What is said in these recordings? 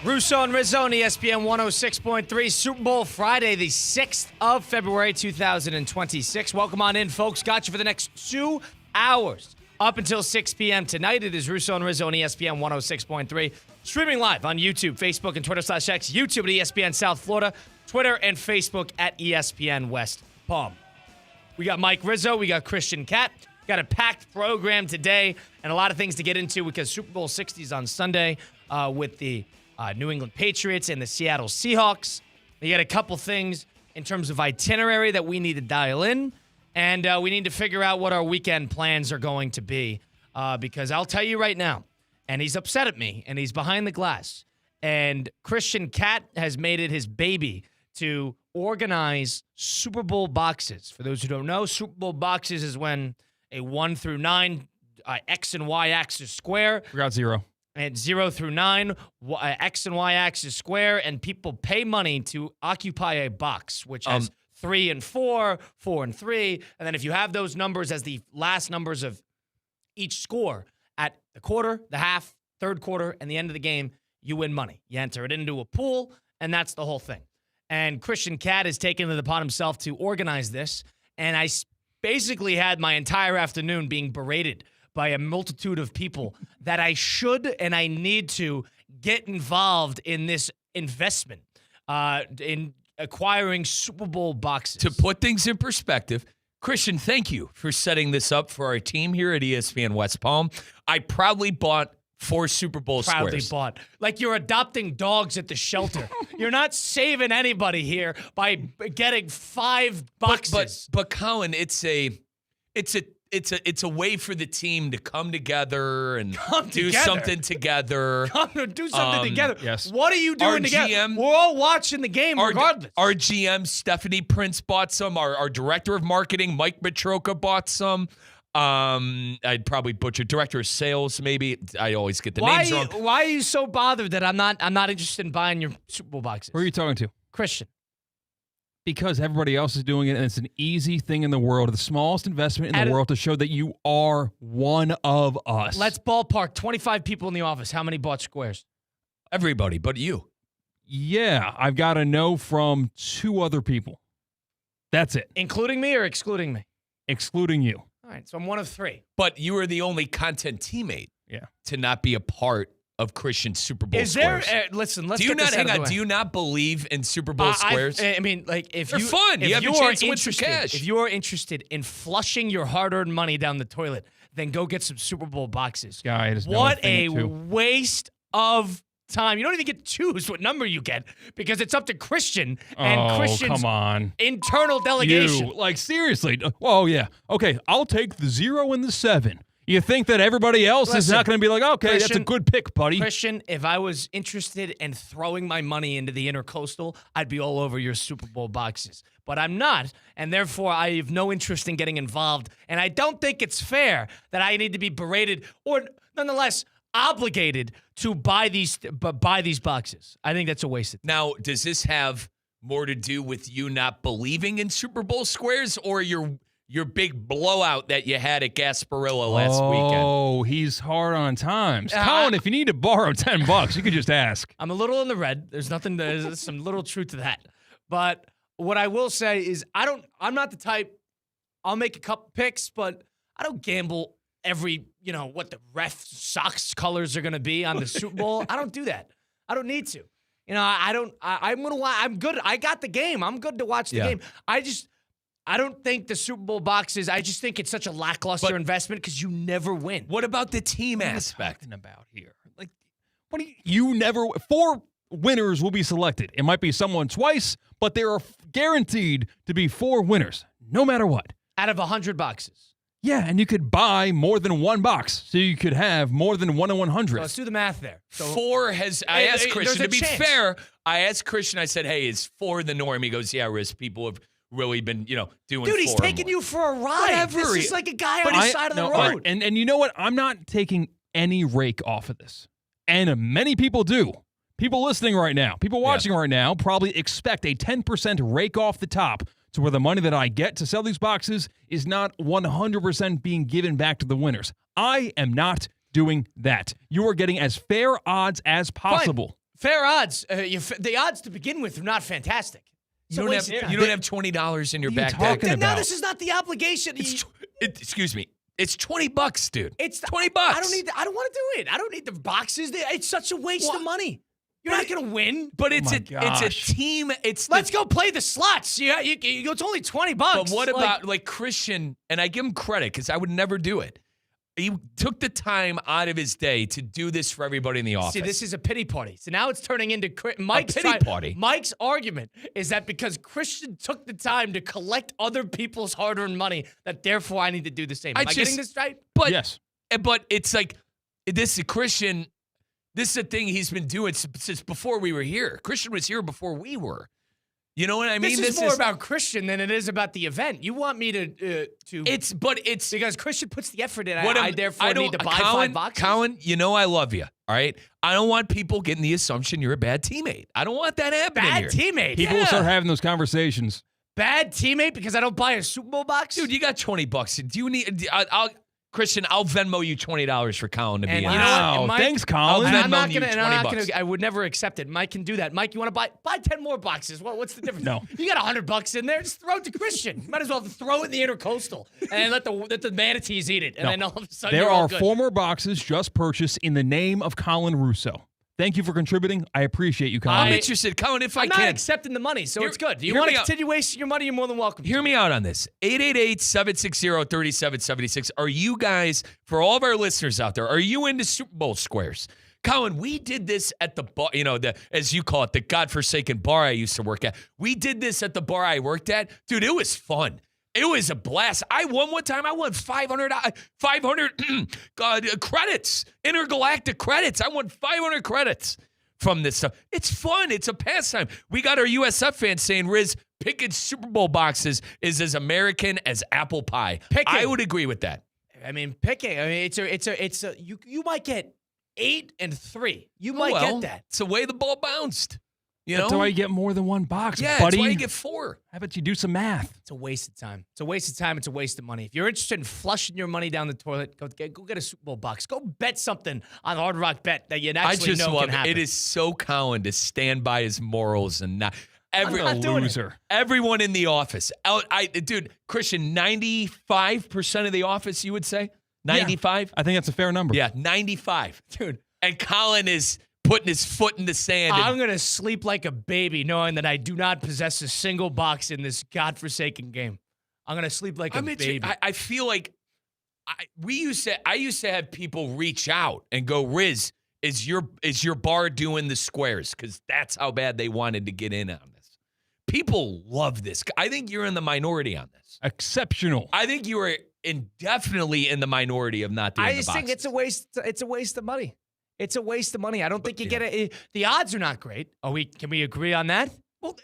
Russo and Rizzo on ESPN 106.3, Super Bowl Friday, the 6th of February, 2026. Welcome on in, folks. Got you for the next 2 hours up until 6 p.m. tonight. It is Russo and Rizzo on ESPN 106.3, streaming live on YouTube, Facebook, and Twitter/X, YouTube at ESPN South Florida, Twitter and Facebook at ESPN West Palm. We got Mike Rizzo. We got Christian Cat. Got a packed program today and a lot of things to get into because Super Bowl 60 is on Sunday with the New England Patriots and the Seattle Seahawks. We got a couple things in terms of itinerary that we need to dial in, and we need to figure out what our weekend plans are going to be because I'll tell you right now, and he's upset at me, and he's behind the glass, and Christian Cat has made it his baby to organize Super Bowl boxes. For those who don't know, Super Bowl boxes is when a 1 through 9 X and Y axis square. We got 0. And 0 through 9, X and Y axis square, and people pay money to occupy a box, which has 3 and 4, 4 and 3, and then if you have those numbers as the last numbers of each score at the quarter, the half, third quarter, and the end of the game, you win money. You enter it into a pool, and that's the whole thing. And Christian Cat has taken it upon himself to organize this, and I basically had my entire afternoon being berated by a multitude of people that I should and I need to get involved in this investment in acquiring Super Bowl boxes. To put things in perspective, Christian, thank you for setting this up for our team here at ESPN West Palm. I proudly bought 4 Super Bowl squares. Bought. Like you're adopting dogs at the shelter. You're not saving anybody here by getting 5 boxes. But Colin, it's a way for the team to come together and do something together. Do something together. Yes. What are you doing together? GM, we're all watching the game regardless. Our GM, Stephanie Prince, bought some. Our director of marketing, Mike Matroka, bought some. I'd probably butcher director of sales, maybe. I always get the names wrong. Why are you so bothered that I'm not interested in buying your Super Bowl boxes? Who are you talking to? Christian. Because everybody else is doing it, and it's an easy thing in the world, the smallest investment in the world to show that you are one of us. Let's ballpark 25 people in the office. How many bought squares? Everybody but you. Yeah, I've got to know from 2 other people. That's it. Including me or excluding me? Excluding you. All right, so I'm one of 3. But you were the only content teammate to not be a part of Christian's Super Bowl squares. Listen, let's do you get this out of the way. Do you not believe in Super Bowl squares? I mean, like, if they're fun. You have a chance to win some cash. If you are interested in flushing your hard-earned money down the toilet, then go get some Super Bowl boxes. What a waste of time. You don't even get to choose what number you get because it's up to Christian and Christian's internal delegation. Like, seriously. Oh, yeah. Okay, I'll take the 0 and the 7. You think that everybody else is not going to be like, okay, Christian, that's a good pick, buddy. Christian, if I was interested in throwing my money into the Intercoastal, I'd be all over your Super Bowl boxes. But I'm not, and therefore I have no interest in getting involved. And I don't think it's fair that I need to be berated or nonetheless obligated to buy these boxes. I think that's a waste of time. Now, does this have more to do with you not believing in Super Bowl squares or your big blowout that you had at Gasparilla last weekend? Oh, he's hard on times. Colin, if you need to borrow $10, you could just ask. I'm a little in the red. There's some little truth to that. But what I will say is I'm not the type, I'll make a couple picks, but I don't gamble every, what the ref socks colors are going to be on the Super Bowl. I don't do that. I don't need to. I'm good. I got the game. I'm good to watch the game. I don't think the Super Bowl boxes, I just think it's such a lackluster investment because you never win. What about the team aspect? What are you talking about here? Like, what do you never, 4 winners will be selected. It might be someone twice, but there are guaranteed to be 4 winners, no matter what. Out of 100 boxes. Yeah, and you could buy more than 1 box, so you could have more than 1 in 100. So let's do the math there. So 4 has, I asked Christian, to be fair, I asked Christian, I said, hey, is 4 the norm? He goes, yeah, Riz, people have really been, doing Dude, he's taking you for a ride. Whatever. This is like a guy on the side of the road. And you know what? I'm not taking any rake off of this. And many people do. People listening right now, people watching right now probably expect a 10% rake off the top to where the money that I get to sell these boxes is not 100% being given back to the winners. I am not doing that. You are getting as fair odds as possible. Fair odds. The odds to begin with are not fantastic. You don't have $20 in your back talking pocket. about? Now this is not the obligation. Excuse me. It's $20, dude. It's $20. I don't want to do it. I don't need the boxes. It's such a waste of money. You're not going to win. But it's a gosh. team. Let's go play the slots. It's only $20. But what about Christian? And I give him credit because I would never do it. He took the time out of his day to do this for everybody in the office. See, this is a pity party. So now it's turning into Mike's party. Mike's argument is that because Christian took the time to collect other people's hard-earned money, that therefore I need to do the same. Am I getting this right? But, yes. But it's like, this is Christian. This is a thing he's been doing since before we were here. Christian was here before we were. You know what I mean? This is more about Christian than it is about the event. You want me to It's because Christian puts the effort in. I therefore need to buy Colin, 5 boxes. Colin, I love you. All right, I don't want people getting the assumption you're a bad teammate. I don't want that happening. Bad here. teammate. People will start having those conversations. Bad teammate because I don't buy a Super Bowl box, Dude, you got $20. Do you need? Christian, I'll Venmo you $20 for Colin to be in. Wow, thanks, Colin. I'll I'm not Venmo you gonna. $20. I would never accept it. Mike can do that. Mike, you want to buy 10 more boxes? What's the difference? No. You got $100 in there. Just throw it to Christian. You might as well throw it in the intercoastal and let the manatees eat it. And then all of a sudden There you're all are good. 4 more boxes just purchased in the name of Colin Russo. Thank you for contributing. I appreciate you, Colin. I'm interested, Colin. If I'm I not can, accepting the money, so it's good. Do you hear want to me out. continue wasting your money? You're more than welcome. Hear me out on this. 888-760-3776. Are you guys, for all of our listeners out there, are you into Super Bowl squares? Colin, we did this at the bar, as you call it, the godforsaken bar I used to work at. We did this at the bar I worked at. Dude, it was fun. It was a blast. I won one time. I won 500 credits, intergalactic credits. I won 500 credits from this stuff. It's fun. It's a pastime. We got our USF fans saying, Riz, picking Super Bowl boxes is as American as apple pie. I would agree with that. I mean, picking. I mean, it's a. You might get 8 and 3. You might get that. It's the way the ball bounced. That's why you get more than 1 box, yeah, buddy. That's why you get 4. How about you do some math? It's a waste of time. It's a waste of time. It's a waste of money. If you're interested in flushing your money down the toilet, go get a Super Bowl box. Go bet something on Hard Rock Bet that you actually know can happen. It is so Colin to stand by his morals and not. Loser. Everyone in the office. Dude, Christian, 95% of the office, you would say? 95? Yeah, I think that's a fair number. Yeah, 95. Dude. And Colin is putting his foot in the sand. I'm going to sleep like a baby knowing that I do not possess a single box in this godforsaken game. I'm going to sleep like a baby. I feel like I used to have people reach out and go, Riz, is your bar doing the squares? Because that's how bad they wanted to get in on this. People love this. I think you're in the minority on this. Exceptional. I think you are indefinitely in the minority of not doing the boxes. I just think it's a waste. It's a waste of money. It's a waste of money. I don't think you get it. The odds are not great. Can we agree on that? Well,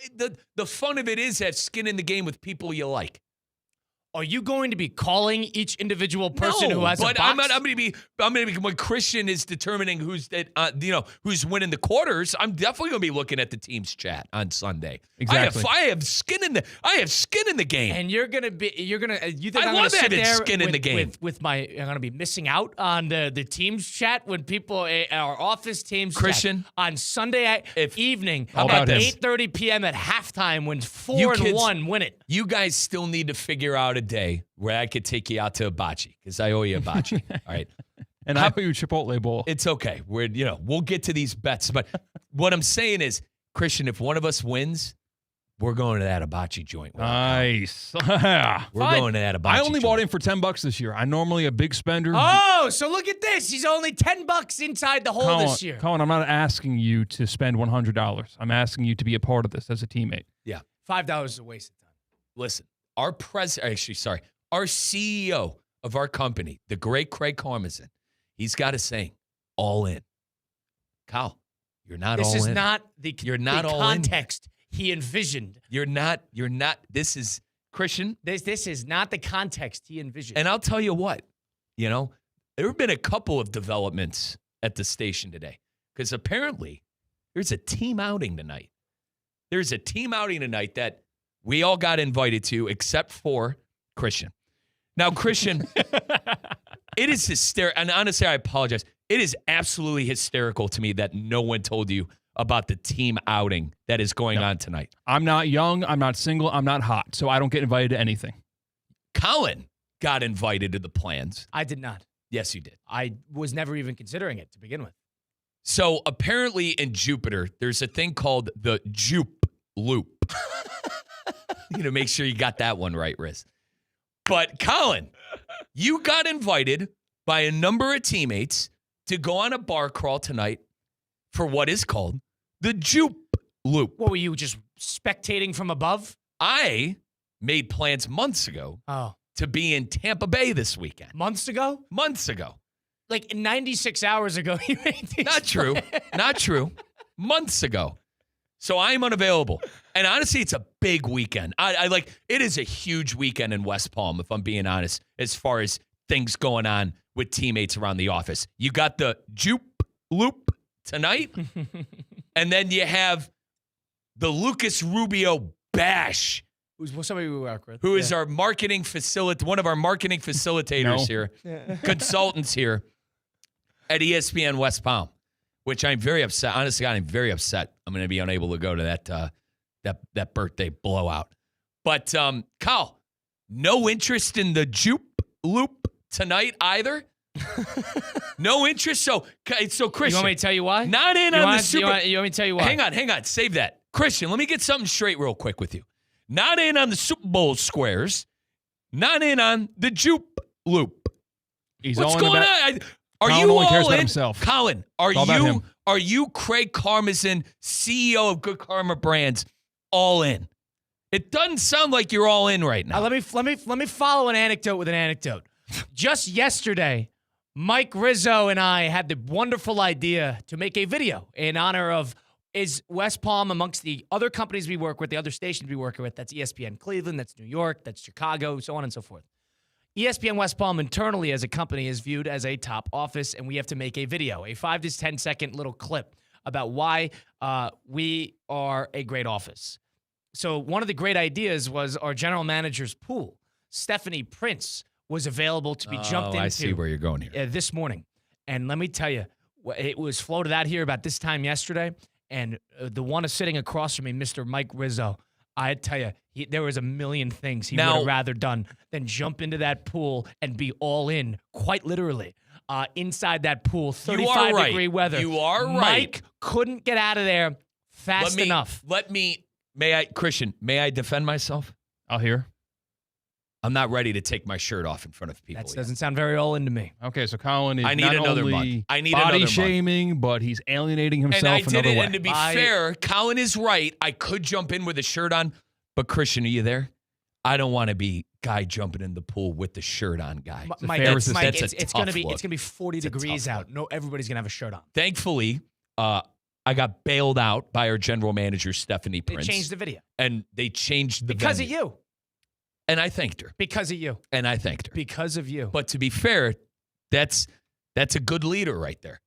the fun of it is have skin in the game with people you like. Are you going to be calling each individual person who has a box? I'm going to be when Christian is determining who's winning the quarters. I'm definitely going to be looking at the team's chat on Sunday. Exactly. I have skin in the game. And you think I I'm love going to sit having there skin in the game. I'm going to be missing out on the team's chat when people our office teams Christian chat on Sunday evening How at about 8:30 p.m. at halftime when 4-1 win it. You guys still need to figure out a day where I could take you out to hibachi because I owe you a hibachi. All right. And I put you a Chipotle bowl. It's okay. We'll get to these bets. But what I'm saying is, Christian, if one of us wins, we're going to that hibachi joint. Nice. We're going to that hibachi I only joint. bought in for $10 this year. I'm normally a big spender. Oh, so look at this. He's only $10 inside the hole this year. Colin, I'm not asking you to spend $100. I'm asking you to be a part of this as a teammate. Yeah. $5 is a waste of time. Listen, our CEO of our company, the great Craig Karmazin, he's got a saying, all in. Kyle, you're not all in. This is not the context he envisioned. You're not. This is, Christian. This is not the context he envisioned. And I'll tell you what, there have been a couple of developments at the station today because apparently there's a team outing tonight. There's a team outing tonight that we all got invited to except for Christian. Now, Christian, it is hysterical. And honestly, I apologize. It is absolutely hysterical to me that no one told you about the team outing that is going on tonight. I'm not young. I'm not single. I'm not hot. So I don't get invited to anything. Colin got invited to the plans. I did not. Yes, you did. I was never even considering it to begin with. So apparently in Jupiter, there's a thing called the Jupe Loop. Make sure you got that one right, Riz. But Colin, you got invited by a number of teammates to go on a bar crawl tonight for what is called the Jupe Loop. What, were you just spectating from above? I made plans months ago to be in Tampa Bay this weekend. Months ago? Months ago. Like 96 hours ago, you made these Not true. plans. Not true. Months ago. So I am unavailable. And honestly, it's a big weekend. I like it is a huge weekend in West Palm, if I'm being honest, as far as things going on with teammates around the office. You got the Jupe Loop tonight, and then you have the Lucas Rubio Bash, Who's somebody we work with. who is our marketing one of our marketing facilitators here, consultants here at ESPN West Palm, which I'm very upset. Honestly, I'm very upset. I'm going to be unable to go to that birthday blowout. But Kyle, no interest in the Jupe Loop tonight either. No interest. So Christian, You want me to tell you why? not in on the Super. You want me to tell you why? Hang on. Save that, Christian. Let me get something straight real quick with you. Not in on the Super Bowl squares. Not in on the Jupe Loop. He's What's all in going about, on? Are Colin you only cares all about in? himself. Colin, It's all about him. are you Craig Karmazin, CEO of Good Karma Brands, all in? It doesn't sound like you're all in right now. Let me follow an anecdote with an anecdote. Just yesterday, Mike Rizzo and I had the wonderful idea to make a video in honor of is West Palm amongst the other companies we work with, the other stations we work with. That's ESPN Cleveland, that's New York, that's Chicago, so on and so forth. ESPN West Palm internally as a company is viewed as a top office, and we have to make a video, a 5 to 10 second little clip about why we are a great office. So one of the great ideas was our general manager's pool. Stephanie Prince was available to be jumped into. I see where you're going here. This morning. And let me tell you, it was floated out here about this time yesterday, and the one sitting across from me, Mr. Mike Rizzo, I tell you, there was a million things he would have rather done than jump into that pool and be all in, quite literally, inside that pool, 35-degree weather. You are right. Mike couldn't get out of there fast enough. Christian, may I defend myself? I'll hear. I'm not ready to take my shirt off in front of people. That yet. doesn't sound very all into me. Okay, so Colin is I need not another only month. I need body another month. shaming, but he's alienating himself And I did another it, way. and to be fair, Colin is right. I could jump in with a shirt on, but Christian, are you there? I don't want to be guy jumping in the pool with the shirt on guy. Mike, fair assessment. it's That's a going to tough be look. 40 degrees out. No, everybody's going to have a shirt on. Thankfully, I got bailed out by our general manager, Stephanie They Prince. changed the video. And they changed the Because venue. of you. And I thanked her. Because of you. And I thanked her. Because of you. But to be fair, that's a good leader right there.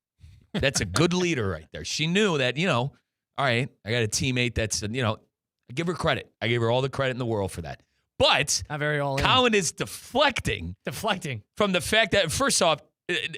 That's a good leader right there. She knew that, all right, I got a teammate that's, I give her credit. I gave her all the credit in the world for that. But Not very all in. Colin is deflecting from the fact that, first off,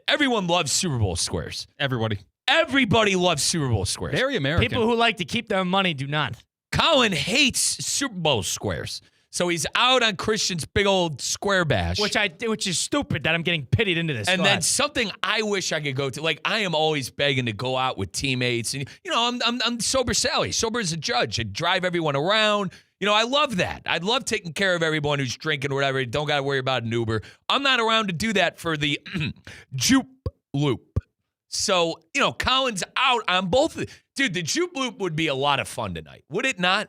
everyone loves Super Bowl squares. Everybody loves Super Bowl squares. Very American. People who like to keep their money do not. Colin hates Super Bowl squares. So he's out on Christian's big old square bash. Which is stupid that I'm getting pitied into this. And Go then ahead. something I wish I could go to. Like, I am always begging to go out with teammates. And, I'm sober Sally. Sober as a judge. I drive everyone around. I love that. I love taking care of everyone who's drinking or whatever. Don't got to worry about an Uber. I'm not around to do that for the Jupe Loop. So, Colin's out on both. Dude, the Jupe Loop would be a lot of fun tonight. Would it not?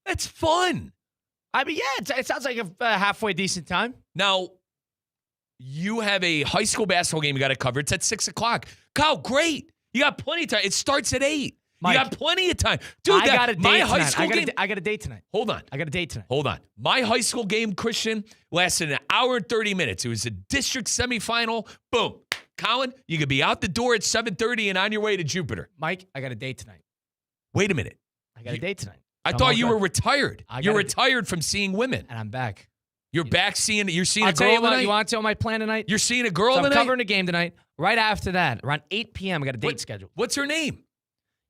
That's fun. I mean, yeah, it sounds like a halfway decent time. Now, you have a high school basketball game you got to cover. It's at 6 o'clock. Kyle, great. You got plenty of time. It starts at 8. Mike, you got plenty of time. Dude, I got a date my tonight. high school game. I got a date tonight. Hold on. I got a date tonight. Hold on. My high school game, Christian, lasted an hour and 30 minutes. It was a district semifinal. Boom. Colin, you could be out the door at 7:30 and on your way to Jupiter. Mike, I got a date tonight. Wait a minute. I got a date tonight. I thought you were retired. You're retired from seeing women. And I'm back. You're seeing a I'll tell girl you what, tonight? you want to tell my plan tonight? You're seeing a girl So I'm tonight? covering a game tonight. Right after that, around 8 p.m., I got a date scheduled. What's her name?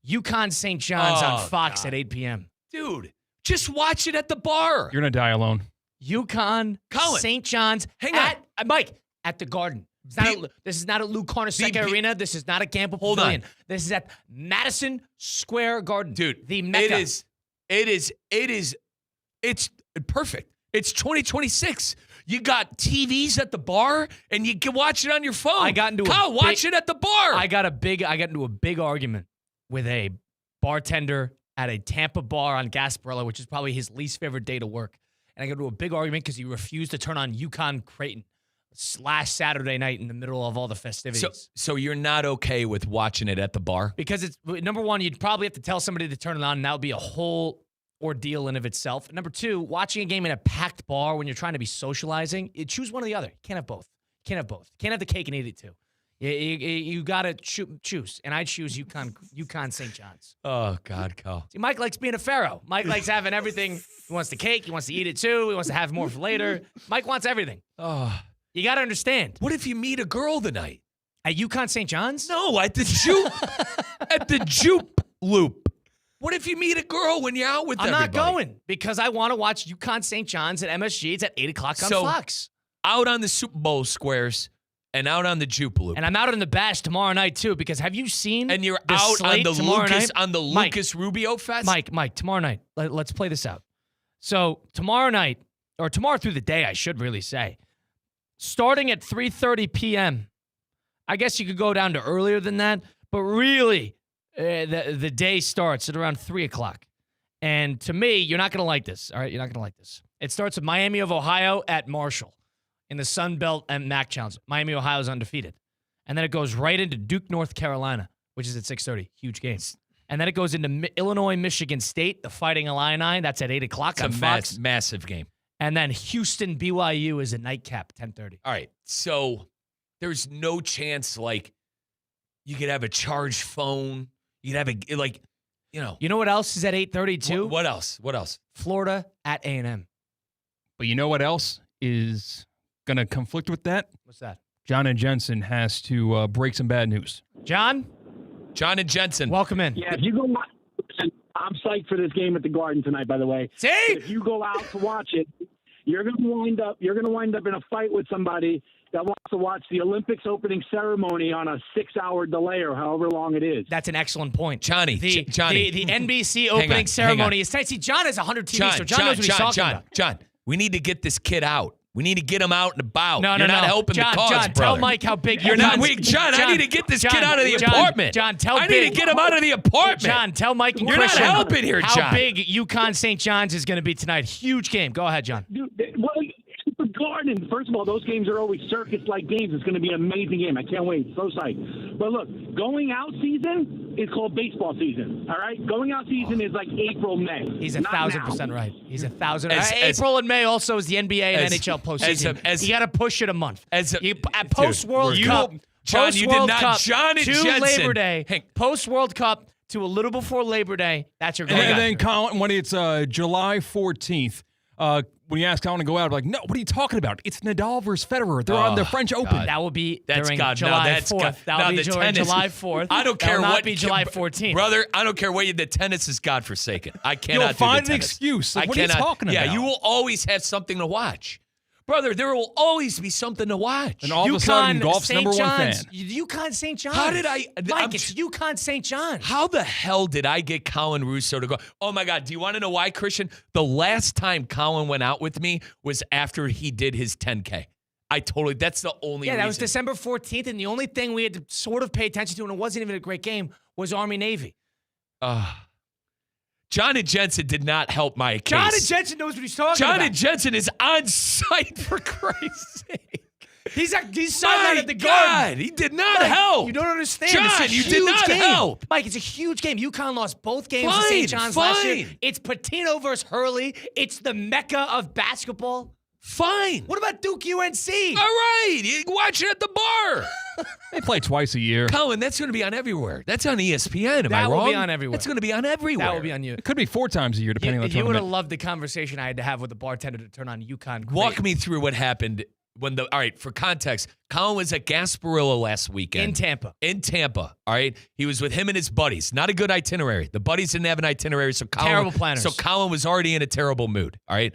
UConn St. John's on Fox God. at 8 p.m. Dude, just watch it at the bar. You're going to die alone. UConn Colin, St. John's Mike, at the Garden. This is not at Lou Carnesecca Arena. This is not a Gamble Pavilion. This is at Madison Square Garden. Dude, the Mecca. It's perfect. It's 2026. You got TVs at the bar, and you can watch it on your phone. Watch it at the bar. I got into a big argument with a bartender at a Tampa bar on Gasparilla, which is probably his least favorite day to work. And I got into a big argument because he refused to turn on UConn Creighton last Saturday night in the middle of all the festivities. So you're not okay with watching it at the bar? Because it's, number one, you'd probably have to tell somebody to turn it on, and that would be a whole ordeal in of itself. Number two, watching a game in a packed bar when you're trying to be socializing, you choose one or the other. You can't have both. You can't have the cake and eat it too. You got to choose. And I choose UConn St. John's. Oh, God, Cal. See, Mike likes being a pharaoh. Mike likes having everything. He wants the cake. He wants to eat it too. He wants to have more for later. Mike wants everything. Oh. You got to understand. What if you meet a girl tonight? At UConn St. John's? No, at the Jupe Loop. What if you meet a girl when you're out with everybody? I'm not going because I want to watch UConn St. John's at MSG. It's at 8 o'clock on Fox. Out on the Super Bowl squares and out on the Jupe Loop. And I'm out on the Bash tomorrow night, too, because have you seen And you're out on the Lucas Rubio Fest? Mike, tomorrow night, let's play this out. So tomorrow night, or tomorrow through the day, I should really say, starting at 3:30 p.m., I guess you could go down to earlier than that, but really, the day starts at around 3 o'clock. And to me, you're not going to like this, all right? You're not going to like this. It starts at Miami of Ohio at Marshall in the Sun Belt and MAC Challenge. Miami, Ohio is undefeated. And then it goes right into Duke, North Carolina, which is at 6:30. Huge game. And then it goes into Illinois, Michigan State, the Fighting Illini. That's at 8 o'clock on Fox. Massive game. And then Houston, BYU is a nightcap, 10:30. All right, so there's no chance, like, you could have a charged phone. You could have You know what else is at 8:30 too? What else? Florida at A&M. But you know what else is going to conflict with that? What's that? John and Jensen has to break some bad news. John and Jensen. Welcome in. Yeah, if you go, I'm psyched for this game at the Garden tonight, by the way. See? If you go out to watch it, you're going to wind up in a fight with somebody that wants to watch the Olympics opening ceremony on a 6-hour delay or however long it is. That's an excellent point. Johnny. The NBC opening ceremony is tight. See, John has 100 TVs, so John knows what he's talking about. John, we need to get this kid out. We need to get him out and about. No, You're not helping John, the cause, John, brother. tell Mike how big You're not. Wait, John, I need to get this kid out of the apartment. John, I need to get him out of the apartment. John, tell Mike and You're Christian not helping here, John. how big UConn St. John's is going to be tonight. Huge game. Go ahead, John. Dude, well, the Garden, first of all, those games are always circus-like games. It's going to be an amazing game. I can't wait. So psyched. But look, going out season is called baseball season, all right? Going out season is like April, May. He's 1,000% right. He's 1,000%. As April and May also is the NBA and NHL postseason. You got to push it a month. At post-World Cup, John, you did not. Cup, John and to Jensen. Labor Day, post-World Cup to a little before Labor Day, that's your goal. And then, Colin, when it's July 14th, when you ask Colin to go out, I'm like, no, what are you talking about? It's Nadal versus Federer. They're on the French Open. That will be That's during God. July No, that's 4th. God. That will No, be the during tennis- July 4th. I don't care that will what. not be July 14th. Brother, I don't care what the tennis is godforsaken. I cannot You'll do find the an tennis. excuse. Like, I what are you cannot. talking about? Yeah, you will always have something to watch. Brother, there will always be something to watch. And all of a sudden, golf's St. number one fan. John's. UConn St. John's. How did I- Mike, it's UConn St. John's. How the hell did I get Colin Russo to go? Oh, my God. Do you want to know why, Christian? The last time Colin went out with me was after he did his 10K. That's the only reason. That was December 14th, and the only thing we had to sort of pay attention to, and it wasn't even a great game, was Army-Navy. John and Jensen did not help my case. John and Jensen knows what he's talking about. John and Jensen is on site, for Christ's sake. He's sidelined at the Garden. He did not Mike, help. You don't understand. John, it's a you huge did not game. help. Mike, it's a huge game. UConn lost both games to St. John's last year. It's Patino versus Hurley. It's the mecca of basketball. Fine. What about Duke UNC? All right. You can watch it at the bar. They play twice a year. Colin, that's going to be on everywhere. That's on ESPN. Am I That wrong? will be on everywhere. That's going to be on everywhere. That will be on you. It could be 4 times a year, depending on the You would have tournament. loved the conversation I had to have with the bartender to turn on UConn. Walk me through what happened when all right, for context, Colin was at Gasparilla last weekend. In Tampa. All right. He was with him and his buddies. Not a good itinerary. The buddies didn't have an itinerary, so Colin, Terrible planners. So Colin was already in a terrible mood. All right.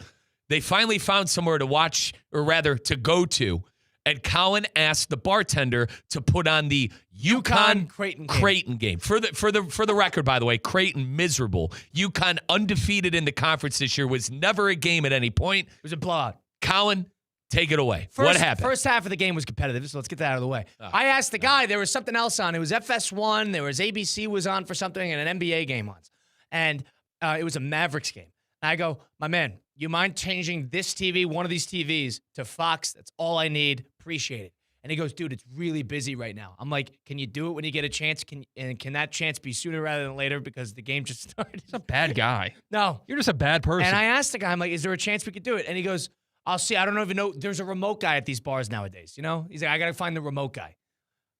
They finally found somewhere to watch, or rather to go to, and Colin asked the bartender to put on the UConn Creighton game. For the record, by the way, Creighton miserable. UConn undefeated in the conference this year, was never a game at any point. It was a blowout. Colin, take it away. What happened? First half of the game was competitive, so let's get that out of the way. I asked the guy, there was something else on. It was FS1, there was ABC was on for something, and an NBA game on. And it was a Mavericks game. And I go, my man, you mind changing this TV, one of these TVs, to Fox? That's all I need. Appreciate it. And he goes, dude, it's really busy right now. I'm like, can you do it when you get a chance? Can that chance be sooner rather than later because the game just started? He's a bad guy. No. You're just a bad person. And I asked the guy, I'm like, is there a chance we could do it? And he goes, I'll see. I don't even know. There's a remote guy at these bars nowadays, you know? He's like, I got to find the remote guy.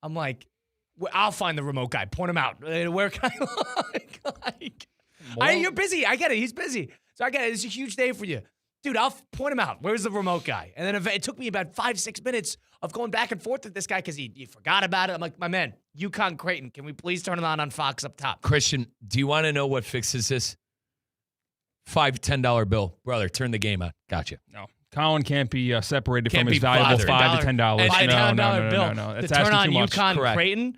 I'm like, I'll find the remote guy. Point him out. Where can I you're busy. I get it. He's busy. So I get it. It's a huge day for you. Dude, I'll point him out. Where's the remote guy? And then it took me about 5-6 minutes of going back and forth with this guy because he forgot about it. I'm like, my man, UConn Creighton, can we please turn it on Fox up top? Christian, do you want to know what fixes this? $5, $10 bill. Brother, turn the game on. Gotcha. No. Colin can't be separated Can't from his be valuable bothered. $5 to $10. $5 bill No. to That's turn on asking too much. UConn Correct. Creighton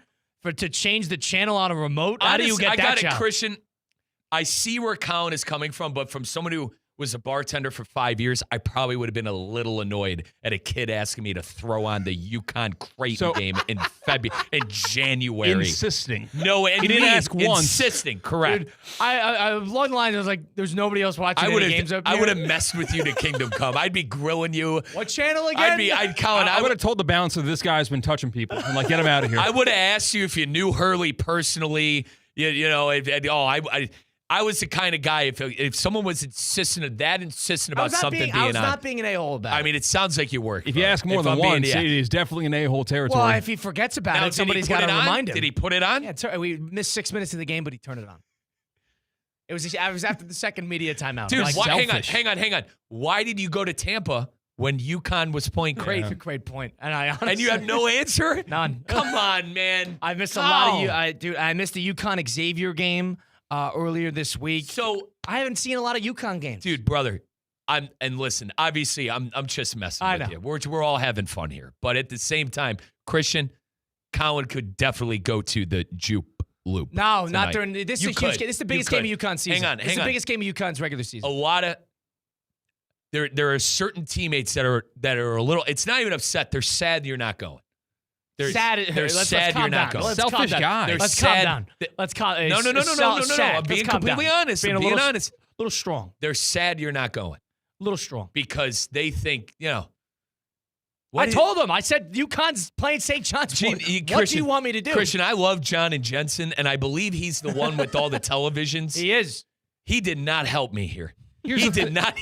to change the channel on a remote. How do you get I that got job? it, Christian. I see where Colin is coming from, but from someone who was a bartender for 5 years, I probably would have been a little annoyed at a kid asking me to throw on the UConn Creighton game in January. Insisting. No, and he didn't ask once. Insisting, correct. Dude, I along the lines, I was like, there's nobody else watching any games up here. I would have messed with you to Kingdom Come. I'd be grilling you. What channel again? Colin, I would have told the bouncer this guy's been touching people. I'm like, get him out of here. I would have asked you if you knew Hurley personally. I was the kind of guy, if someone was insistent about something being on. I was not being an a-hole about it. I mean, it sounds like you work. If you ask more than one, it is definitely an a-hole territory. Well, if he forgets about it, somebody's got to remind him. Did he put it on? Yeah, we missed 6 minutes of the game, but he turned it on. It was after the second media timeout. Dude, selfish. hang on. Why did you go to Tampa when UConn was playing Creighton? That's a great point. And you have no answer? None. Come on, man. I missed a lot of you. I missed the UConn Xavier game earlier this week. So I haven't seen a lot of UConn games. Dude, brother, listen, obviously I'm just messing with you. We're all having fun here. But at the same time, Christian, Colin could definitely go to the Jupe Loop. No, tonight. not during this is a huge game. This is the biggest game of UConn season. Hang on. It's the biggest game of UConn's regular season. A lot of there are certain teammates that are a little, it's not even upset. They're sad you're not going. They're sad you're not going. Selfish guy. Let's calm down. Let's calm down. No. I'm being completely honest. I'm being honest. A little strong. They're sad you're not going. A little strong. Because they think, I told them. I said UConn's playing St. John's. What do you want me to do? Christian, I love John and Jensen, and I believe he's the one with all the televisions. He is. He did not help me here. He did not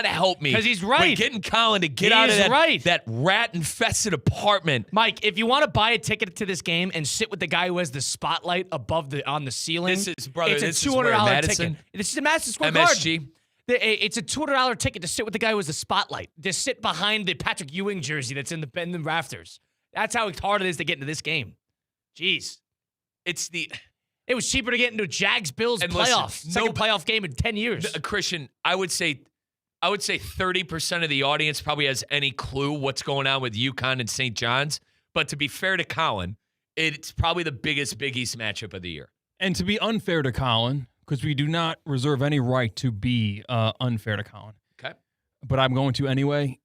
help me. Because he's right. Getting Colin to get out of that rat-infested apartment. Mike, if you want to buy a ticket to this game and sit with the guy who has the spotlight on the ceiling, it's a $200 ticket. This is a Madison Square Garden. It's a $200 ticket to sit with the guy who has the spotlight. To sit behind the Patrick Ewing jersey that's in the rafters. That's how hard it is to get into this game. Jeez. It was cheaper to get into Jags-Bills second playoff game in 10 years. Christian, I would say 30% of the audience probably has any clue what's going on with UConn and St. John's. But to be fair to Colin, it's probably the biggest Big East matchup of the year. And to be unfair to Colin, because we do not reserve any right to be unfair to Colin. Okay. But I'm going to anyway.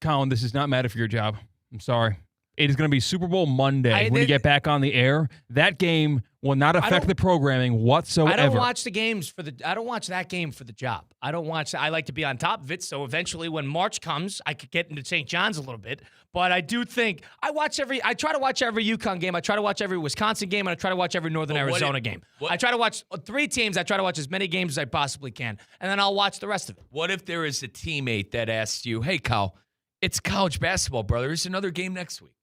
Colin, this does not matter for your job. I'm sorry. It is going to be Super Bowl Monday when you get back on the air. That game will not affect the programming whatsoever. I don't watch the games I don't watch that game for the job. I like to be on top of it. So eventually when March comes, I could get into St. John's a little bit. But I do think I try to watch every UConn game. I try to watch every Wisconsin game, and I try to watch every Northern Arizona game. I try to watch 3 teams. I try to watch as many games as I possibly can. And then I'll watch the rest of it. What if there is a teammate that asks you, hey, Kyle, it's college basketball, brother. There's another game next week.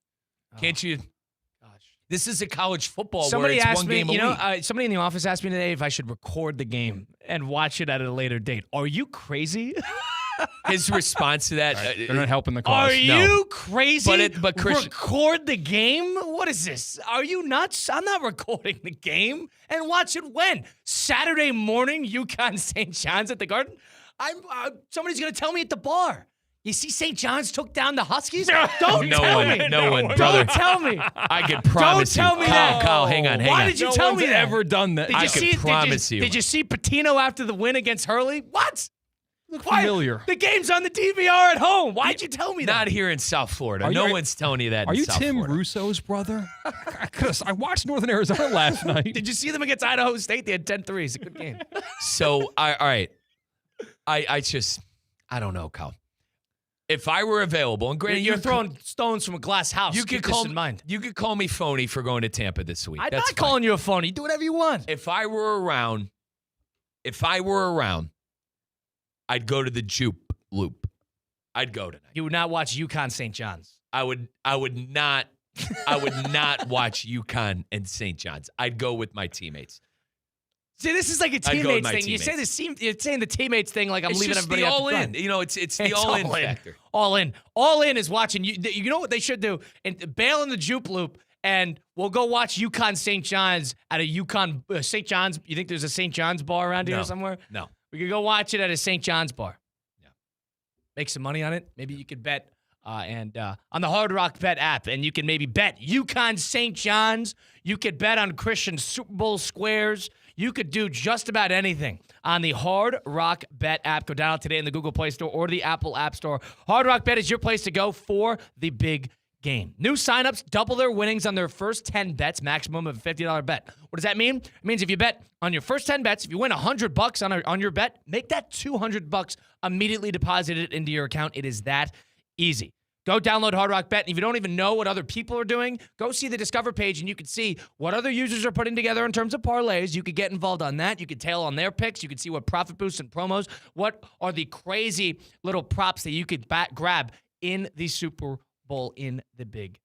Can't you? This is a college football Somebody where it's asked one me, game a week. Somebody in the office asked me today if I should record the game and watch it at a later date. Are you crazy? His response to that, They're not helping the cause. Are you crazy? But Christian, record the game? What is this? Are you nuts? I'm not recording the game. And watch it when? Saturday morning, UConn St. John's at the Garden? Somebody's going to tell me at the bar. You see St. John's took down the Huskies? Don't tell me. No one, brother. Don't tell me. I can promise Don't tell me that. Kyle, hang on. Why did you tell me that? Ever done that? I can promise you. Did you see Patino after the win against Hurley? What? Look familiar. The game's on the DVR at home. Why'd you tell me that? Not here in South Florida. No one's telling you that. Are you South Tim Florida. Russo's brother? Because I watched Northern Arizona last night. Did you see them against Idaho State? They had 10 threes. It's a good game. So, all right. I don't know, Kyle. If I were available, and granted, you're throwing stones from a glass house. You Keep could this in mind. You could call me phony for going to Tampa this week. I'm That's not calling you a phony. Do whatever you want. If I were around, I'd go to the Jupe Loop. I'd go tonight. You would not watch UConn St. John's. I would not watch UConn and St. John's. I'd go with my teammates. See, this is like a teammates thing. You say you're saying the teammates thing like I'm leaving everybody all out the in. You know, it's the all in factor. All in. All in is watching. You know what they should do? And bail in the Jupe Loop, and we'll go watch UConn St. John's at a UConn St. John's. You think there's a St. John's bar around here somewhere? No. We could go watch it at a St. John's bar. Yeah. Make some money on it. Maybe you could bet on the Hard Rock Bet app, and you can maybe bet UConn St. John's. You could bet on Christian Super Bowl squares. You could do just about anything on the Hard Rock Bet app. Go download today in the Google Play Store or the Apple App Store. Hard Rock Bet is your place to go for the big game. New signups double their winnings on their first 10 bets, maximum of a $50 bet. What does that mean? It means if you bet on your first 10 bets, if you win $100 on your bet, make that $200 immediately deposited into your account. It is that easy. Go download Hard Rock Bet, and if you don't even know what other people are doing, go see the Discover page, and you can see what other users are putting together in terms of parlays. You could get involved on that. You could tail on their picks. You could see what profit boosts and promos, what are the crazy little props that you could grab in the Super Bowl in the big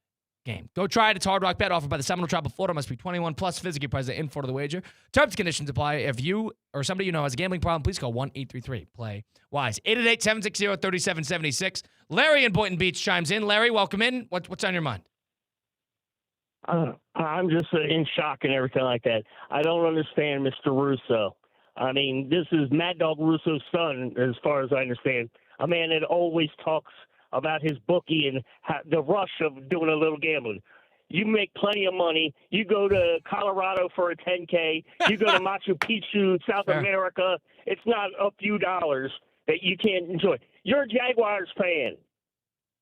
game. Go try it. It's Hard Rock Bet, offered by the Seminole Tribe of Florida. Must be 21 plus, physically present in Florida the wager. Terms and conditions apply. If you or somebody you know has a gambling problem, please call 1-833-PLAY-WISE. 888-760-3776. Larry in Boynton Beach chimes in. Larry, welcome in. What's on your mind? I'm just in shock and everything like that. I don't understand Mr. Russo. I mean, this is Mad Dog Russo's son, as far as I understand. A man that always talks about his bookie and the rush of doing a little gambling. You make plenty of money. You go to Colorado for a 10K. You go to Machu Picchu, South America. It's not a few dollars that you can't enjoy. You're a Jaguars fan.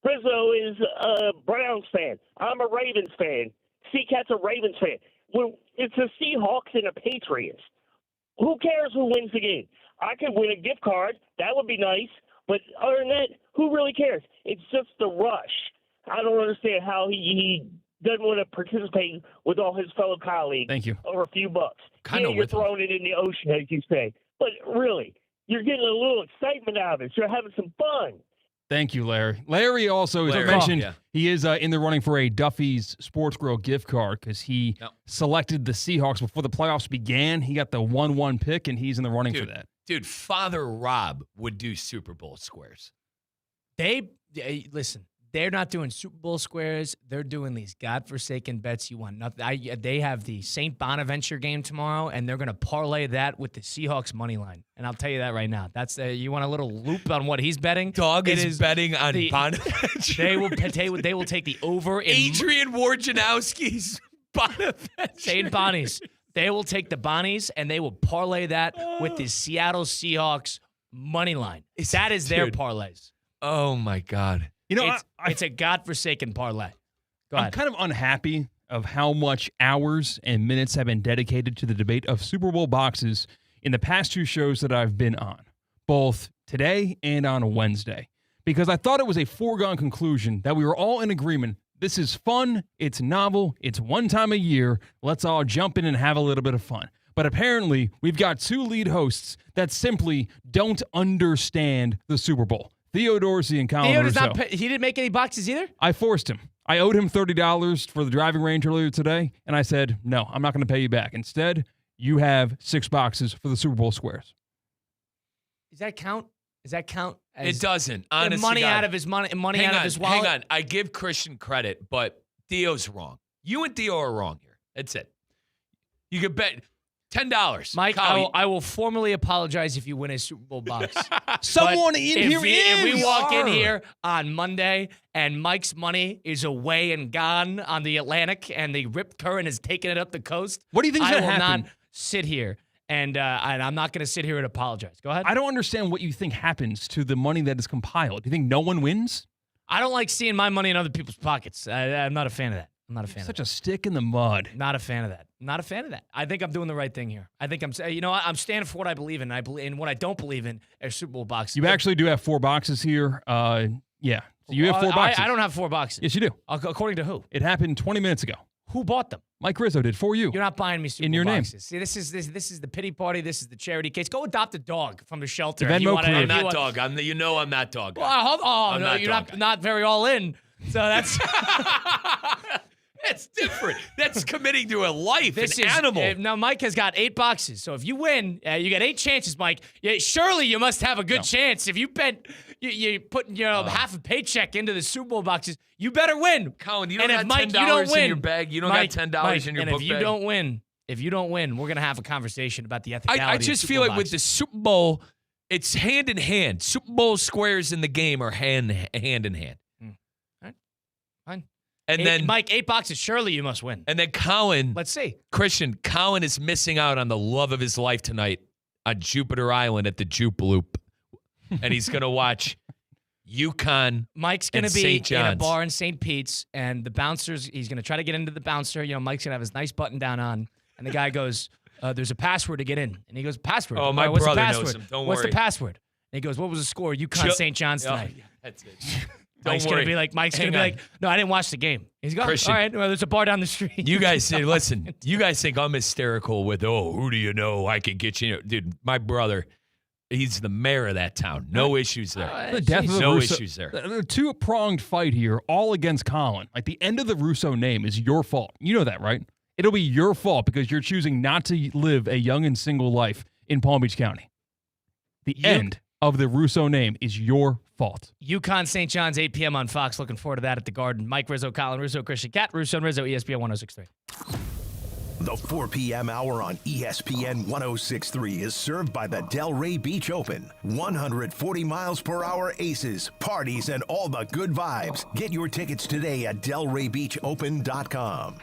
Rizzo is a Browns fan. I'm a Ravens fan. C-Cat's a Ravens fan. Well, it's the Seahawks and the Patriots. Who cares who wins the game? I could win a gift card. That would be nice. But other than that, who really cares? It's just the rush. I don't understand how he doesn't want to participate with all his fellow colleagues. Thank you. Over a few bucks. You're throwing it in the ocean, as you say. But really, you're getting a little excitement out of it. You're having some fun. Thank you, Larry. Larry also, as I mentioned, he is in the running for a Duffy's Sports Grill gift card because he selected the Seahawks before the playoffs began. He got the 1-1 pick, and he's in the running for that. Dude, Father Rob would do Super Bowl squares. Listen, they're not doing Super Bowl squares. They're doing these godforsaken bets you want nothing. They have the St. Bonaventure game tomorrow, and they're going to parlay that with the Seahawks money line. And I'll tell you that right now. That's you want a little loop on what he's betting? Dog is betting on Bonaventure. They will take the over in Adrian Wojnarowski's Bonaventure. St. Bonnie's. They will take the Bonnies, and they will parlay that with the Seattle Seahawks money line. That is their parlays. Oh, my God. You know, it's a godforsaken parlay. Go ahead. I'm kind of unhappy of how much hours and minutes have been dedicated to the debate of Super Bowl boxes in the past 2 shows that I've been on, both today and on Wednesday, because I thought it was a foregone conclusion that we were all in agreement. This is fun, it's novel, it's one time a year, let's all jump in and have a little bit of fun. But apparently, we've got 2 lead hosts that simply don't understand the Super Bowl. Theo Dorsey and Colin Russo. He didn't make any boxes either? I forced him. I owed him $30 for the driving range earlier today, and I said, no, I'm not going to pay you back. Instead, you have 6 boxes for the Super Bowl squares. Does that count? It doesn't. Honestly, money out of his money out of his wallet. Hang on. I give Christian credit, but Theo's wrong. You and Theo are wrong here. That's it. You could bet $10. Mike, I will formally apologize if you win a Super Bowl box. Someone in here if we walk in here on Monday and Mike's money is away and gone on the Atlantic and the rip current is taking it up the coast, what do you think is going to happen? I will not sit here. And I'm not going to sit here and apologize. Go ahead. I don't understand what you think happens to the money that is compiled. Do you think no one wins? I don't like seeing my money in other people's pockets. I'm not a fan of that. Such a stick in the mud. Not a fan of that. I think I'm doing the right thing here. I think I'm standing for what I believe in. I believe in what I don't believe in are Super Bowl boxes. You actually do have 4 boxes here. Yeah. So you have 4 boxes. I don't have 4 boxes. Yes, you do. According to who? It happened 20 minutes ago. Who bought them? Mike Rizzo did for you. You're not buying me Super in Bowl your boxes. name. See, this is the pity party. This is the charity case. Go adopt a dog from the shelter. I'm that dog. I'm that dog. Well, no, you're not very all in. So that's that's different. That's committing to a life, an animal. Now, Mike has got 8 boxes. So if you win, you get 8 chances, Mike. Surely you must have a good chance. If you bet, you put half a paycheck into the Super Bowl boxes, you better win. Colin, you don't got $10 in your bag. You don't got $10 in your book bag. If you don't win, we're going to have a conversation about the ethicality I just feel like with the Super Bowl, it's hand in hand. Super Bowl squares in the game are hand in hand. All right. Fine. And then Mike, 8 boxes. Surely you must win. And then Colin. Let's see. Christian, Colin is missing out on the love of his life tonight on Jupiter Island at the Jupe Loop. And he's going to watch UConn. Mike's going to be in a bar in St. Pete's, and the bouncers, he's going to try to get into the bouncer. Mike's going to have his nice button down on. And the guy goes, there's a password to get in. And he goes, password? Oh, my what's brother the password? knows him. Don't What's worry. the password? And he goes, what was the score? UConn St. John's tonight. Oh, yeah, that's it. Mike's going to be like, no, I didn't watch the game. He's going, all right, well, there's a bar down the street. You guys say, listen, you guys think I'm hysterical with, who do you know? I could get you. Dude, my brother, he's the mayor of that town. No issues there. The death of no Russo, issues there. The 2-pronged fight here, all against Colin. Like, the end of the Russo name is your fault. You know that, right? It'll be your fault because you're choosing not to live a young and single life in Palm Beach County. The end of the Russo name is your fault. UConn St. John's, 8 p.m. on Fox. Looking forward to that at the Garden. Mike Rizzo, Colin Russo, Christian Cat, Russo and Rizzo, ESPN 106.3. The 4 p.m. hour on ESPN 106.3 is served by the Delray Beach Open. 140 miles per hour aces, parties, and all the good vibes. Get your tickets today at DelrayBeachOpen.com.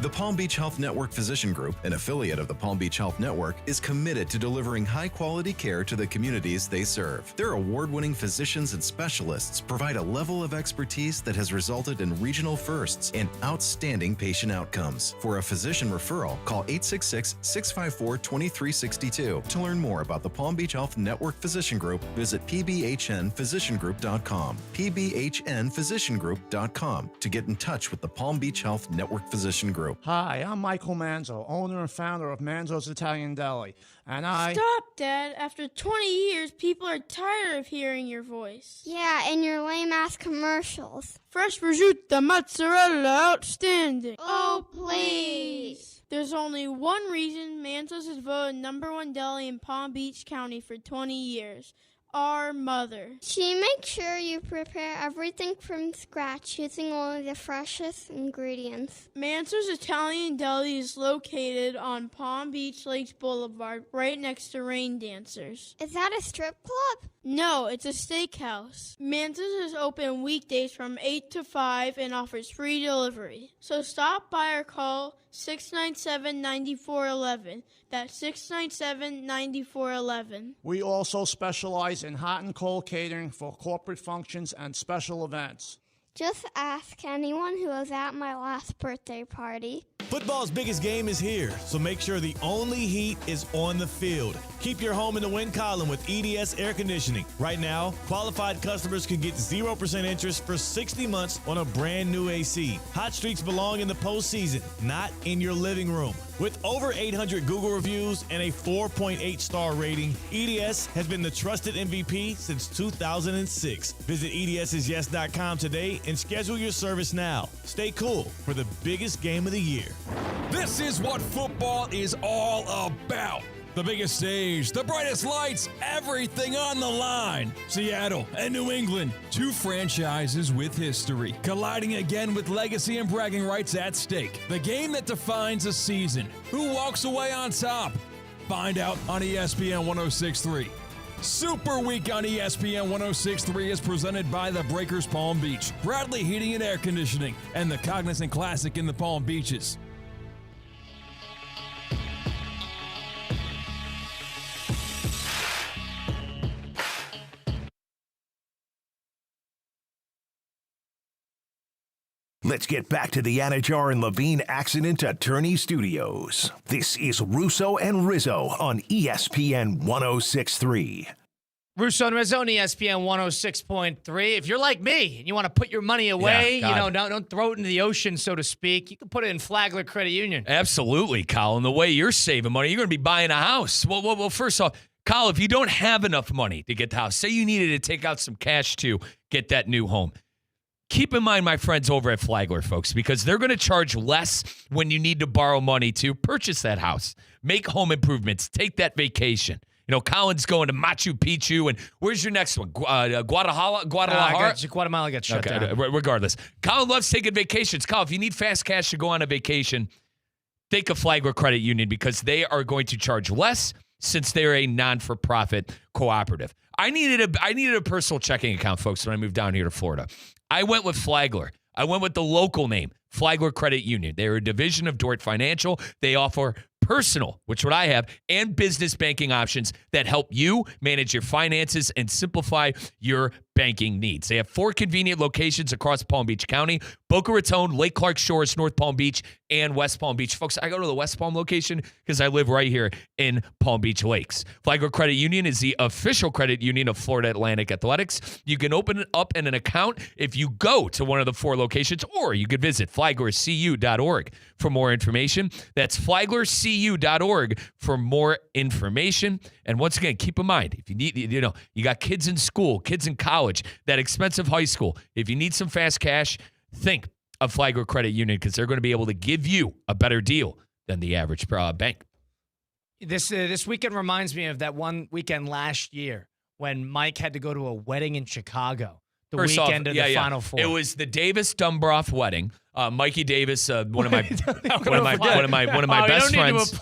The Palm Beach Health Network Physician Group, an affiliate of the Palm Beach Health Network, is committed to delivering high-quality care to the communities they serve. Their award-winning physicians and specialists provide a level of expertise that has resulted in regional firsts and outstanding patient outcomes. For a physician referral, call 866-654-2362. To learn more about the Palm Beach Health Network Physician Group, visit pbhnphysiciangroup.com, pbhnphysiciangroup.com, to get in touch with the Palm Beach Health Network Physician Group. Hi, I'm Michael Manzo, owner and founder of Manzo's Italian Deli, and Stop, Dad. After 20 years, people are tired of hearing your voice. Yeah, and your lame-ass commercials. Fresh prosciutto, mozzarella, outstanding. Oh, please. There's only one reason Manzo's is voted #1 deli in Palm Beach County for 20 years. Our mother. She makes sure you prepare everything from scratch using only the freshest ingredients. Manzo's Italian Deli is located on Palm Beach Lakes Boulevard, right next to Rain Dancers. Is that a strip club? No, it's a steakhouse. Manzo's is open weekdays from 8 to 5 and offers free delivery. So stop by or call 697-9411. That's 697-9411. we also specialize in hot and cold catering for corporate functions and special events. Just ask anyone who was at my last birthday party. Football's biggest game is here, so make sure the only heat is on the field. Keep your home in the win column with EDS Air Conditioning. Right now, qualified customers can get 0% interest for 60 months on a brand new AC. Hot streaks belong in the postseason, not in your living room. With over 800 Google reviews and a 4.8 star rating, EDS has been the trusted MVP since 2006. Visit EDSIsYes.com today and schedule your service now. Stay cool for the biggest game of the year. This is what football is all about. The biggest stage, the brightest lights, everything on the line. Seattle and New England, two franchises with history, colliding again with legacy and bragging rights at stake. The game that defines a season. Who walks away on top? Find out on ESPN 106.3. Super Week on ESPN 106.3 is presented by the Breakers Palm Beach, Bradley Heating and Air Conditioning, and the Cognizant Classic in the Palm Beaches. Let's get back to the Anajar and Levine Accident Attorney Studios. This is Russo and Rizzo on ESPN 106.3. Russo and Rizzo on ESPN 106.3. If you're like me and you want to put your money away, don't throw it into the ocean, so to speak, you can put it in Flagler Credit Union. Absolutely, Colin. The way you're saving money, you're going to be buying a house. Well, first off, Colin, if you don't have enough money to get the house, say you needed to take out some cash to get that new home, keep in mind my friends over at Flagler, folks, because they're going to charge less when you need to borrow money to purchase that house, make home improvements, take that vacation. You know, Colin's going to Machu Picchu, and where's your next one? Guadalajara? Guatemala got shut down. Regardless. Colin loves taking vacations. Colin, if you need fast cash to go on a vacation, think of Flagler Credit Union because they are going to charge less since they're a non-for-profit cooperative. I needed a personal checking account, folks, when I moved down here to Florida. I went with Flagler. I went with the local name, Flagler Credit Union. They're a division of Dort Financial. They offer personal, which what I have, and business banking options that help you manage your finances and simplify your banking needs. They have 4 convenient locations across Palm Beach County: Boca Raton, Lake Clark Shores, North Palm Beach, and West Palm Beach. Folks, I go to the West Palm location because I live right here in Palm Beach Lakes. Flagler Credit Union is the official credit union of Florida Atlantic Athletics. You can open it up in an account if you go to one of the 4 locations, or you could visit flaglercu.org for more information. That's flaglercu.org for more information. And once again, keep in mind, if you need, you got kids in school, kids in college, that expensive high school, if you need some fast cash, think of Flagler Credit Union because they're going to be able to give you a better deal than the average bank. This weekend reminds me of that one weekend last year when Mike had to go to a wedding in Chicago. The weekend of the Final Four. It was the Davis Dumbroff wedding. Mikey Davis, one of my best friends.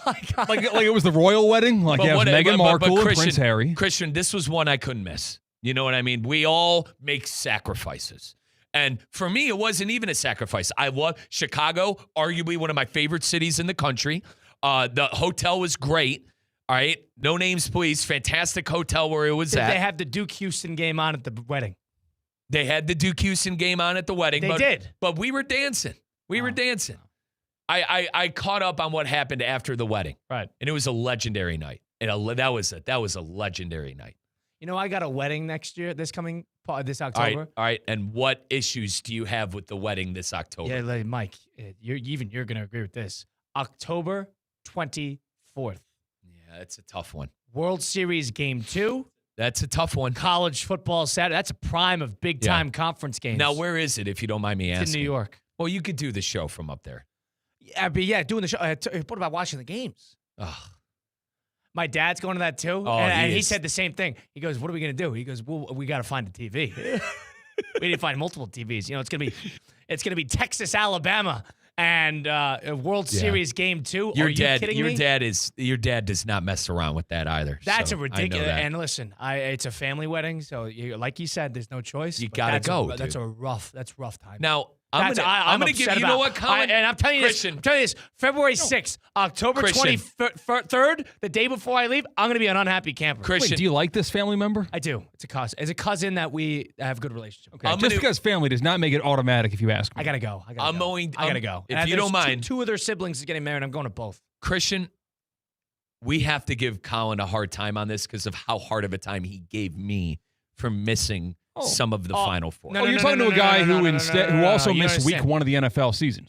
Like it was the royal wedding. Like it was Meghan Markle and Prince Harry. Christian, this was one I couldn't miss. You know what I mean? We all make sacrifices. And for me, it wasn't even a sacrifice. I love Chicago, arguably one of my favorite cities in the country. The hotel was great. All right. No names, please. Fantastic hotel where it was at. Did they have the Duke Houston game on at the wedding? They had the Duke Houston game on at the wedding. They did. But we were dancing. We were dancing. I caught up on what happened after the wedding. Right. And it was a legendary night. And that was a legendary night. You know, I got a wedding next year, this October. All right. And what issues do you have with the wedding this October? Yeah, like, Mike, you're going to agree with this. October 24th. Yeah, that's a tough one. World Series Game 2. That's a tough one. College football Saturday. That's a prime of big-time conference games. Now, where is it, if you don't mind me asking? It's in New York. Well, you could do the show from up there. Yeah, but doing the show. What about watching the games? Ugh. My dad's going to that too. Oh, and he said the same thing. He goes, what are we going to do? He goes, well, we got to find a TV. We need to find multiple TVs. You know, it's going to be Texas, Alabama, and a World Series Game 2. Are you kidding me? Your dad does not mess around with that either. That's so a ridiculous. And listen, it's a family wedding, so like you said, there's no choice. You got to go. That's rough time. Now, I'm going to give you know what, Colin? And I'm telling you Christian. this, February 6th, October Christian. 23rd, the day before I leave, I'm going to be an unhappy camper. Christian. Wait, do you like this family member? I do. It's a cousin that we have a good relationship. Okay. Just because family does not make it automatic if you ask me. I got to go. I got to go. If you don't mind. Two of their siblings is getting married. I'm going to both. Christian, we have to give Colin a hard time on this because of how hard of a time he gave me for missing some of the Final Four. You're talking to a guy who also missed week 1 of the NFL season.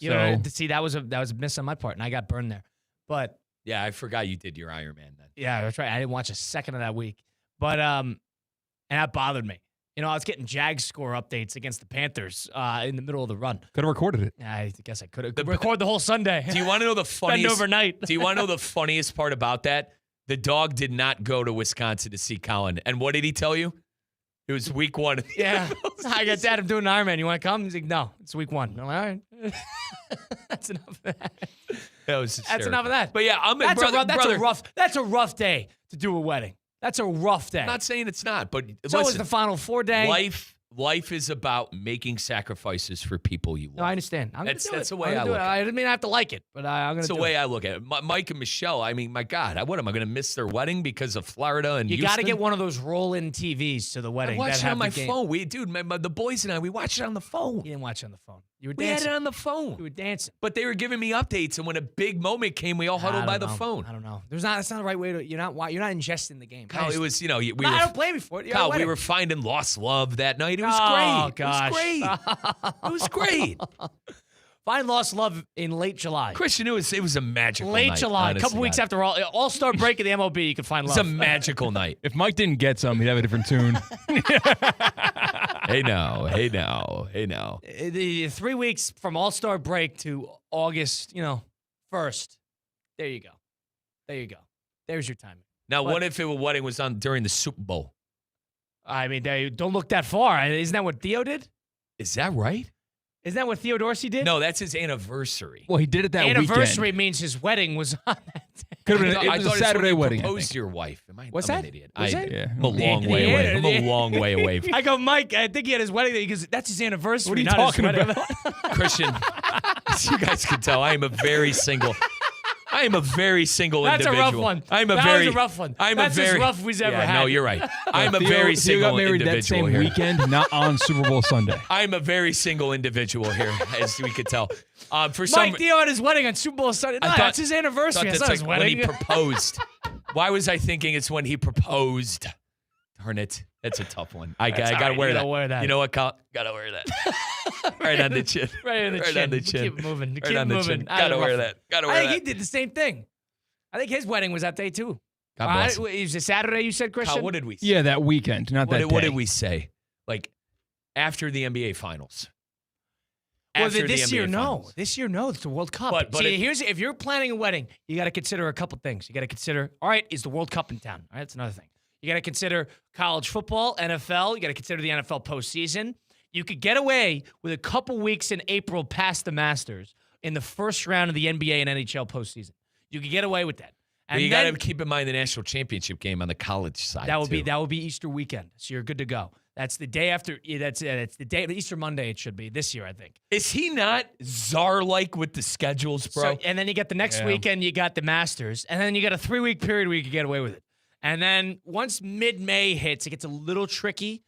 See, that was a miss on my part, and I got burned there. But yeah, I forgot you did your Iron Man then. Yeah, that's right. I didn't watch a second of that week. But and that bothered me. I was getting Jags score updates against the Panthers in the middle of the run. Could have recorded it. Yeah, I guess I could have recorded the whole Sunday. Do you want to know the funniest? Spend overnight. Do you want to know the funniest part about that? The dog did not go to Wisconsin to see Colin. And what did he tell you? It was week 1. Yeah. I got Dad, I'm doing an Ironman. You want to come? He's like, no, it's week 1. I'm like, all right. That's enough of that. That's enough of that. But yeah, that's a rough day to do a wedding. That's a rough day. I'm not saying it's not, but so is the Final Four day. Life is about making sacrifices for people you love. No, I understand. That's the way I look at it. I didn't mean I have to like it, but I'm going to do it. That's the way I look at it. Mike and Michelle, I mean, my God, what am I going to miss their wedding because of Florida and Houston? You got to get one of those roll-in TVs to the wedding. I watched it on my phone. The boys and I, we watched it on the phone. You didn't watch it on the phone. You were dancing. We had it on the phone. You were dancing. But they were giving me updates, and when a big moment came, we all huddled by the phone. I don't know. That's not the right way to. You're not ingesting the game. Kyle, it was, I don't blame you for it. Kyle, we were finding lost love that night. It was great. Gosh. It was great. Find lost love in late July. Christian, it was a magical night. Late July, a couple weeks after All-Star break of the MLB, you can find love. It's a magical night. If Mike didn't get some, he'd have a different tune. Hey now. The 3 weeks from All-Star break to August, 1st. There you go. There's your timing. Now, what if a wedding was on during the Super Bowl? I mean, don't look that far. Isn't that what Theo did? Is that right? Isn't that what Theo Dorsey did? No, that's his anniversary. Well, he did it that anniversary weekend. means his wedding was on that day. Could have been. It was a Saturday wedding. Proposed to your wife. What's I'm that? An idiot. Yeah. I'm a long way away. I'm a long way away. I go, Mike. I think he had his wedding day because that's his anniversary. What are you talking about, Christian? As you guys can tell, I am a very single individual. That's a rough one. That was a rough one. That's as rough we've ever had. No, you're right. I'm a very single got married individual that same weekend, not on Super Bowl Sunday. I'm a very single individual here, as we could tell. Mike Theo had his wedding on Super Bowl Sunday. No, that's his anniversary. That's not his wedding. When he proposed. Why was I thinking it's when he proposed? Darn it. That's a tough one. I got to wear that. You know what, Colin? Got to wear that. Right on the chin. Right on the chin. Keep moving. Keep moving. Got to wear that. I think he did the same thing. I think his wedding was that day too. God bless him. It was a Saturday, you said, Christian? Kyle, what did we say? Yeah, that weekend, not that day. What did we say? Like, after the NBA Finals. This year, no. This year, no. It's the World Cup. But if you're planning a wedding, you got to consider a couple things. You got to consider, all right, is the World Cup in town? All right, that's another thing. You got to consider college football, NFL. You got to consider the NFL postseason. You could get away with a couple weeks in April past the Masters in the first round of the NBA and NHL postseason. You could get away with that. And you got to keep in mind the national championship game on the college side. That would be Easter weekend. So you're good to go. That's the day after. That's the day of Easter Monday. It should be this year, I think. Is he not czar-like with the schedules, bro? So, and then you got the next weekend. You got the Masters, and then you got a 3-week period where you could get away with it. And then once mid-May hits, it gets a little tricky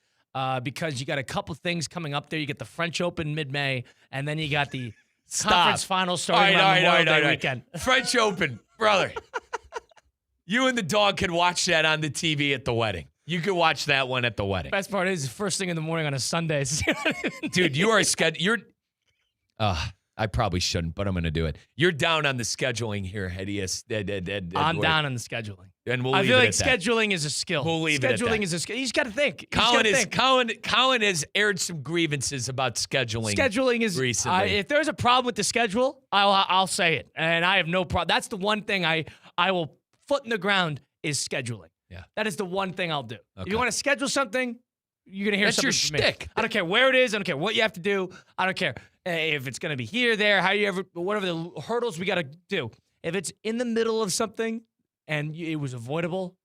because you got a couple things coming up there. You get the French Open mid-May, and then you got the conference finals starting on Memorial Day weekend. French Open, brother. You and the dog can watch that on the TV at the wedding. You could watch that one at the wedding. Best part is first thing in the morning on a Sunday. Dude, you are scheduled. I probably shouldn't, but I'm going to do it. You're down on the scheduling here at ESPN. I'm down on the scheduling. And we'll I leave feel it like at that. scheduling is a skill. We'll leave it at that. Scheduling is a skill. You just got to think. Colin has aired some grievances about scheduling. Scheduling is recently. If there's a problem with the schedule, I'll say it, and I have no problem. That's the one thing I will foot in the ground is scheduling. Yeah, that is the one thing I'll do. Okay. If you want to schedule something, you're gonna hear that's something your from shtick. Me. I don't care where it is. I don't care what you have to do. I don't care if it's gonna be here, there, whatever the hurdles we got to do. If it's in the middle of something and it was avoidable,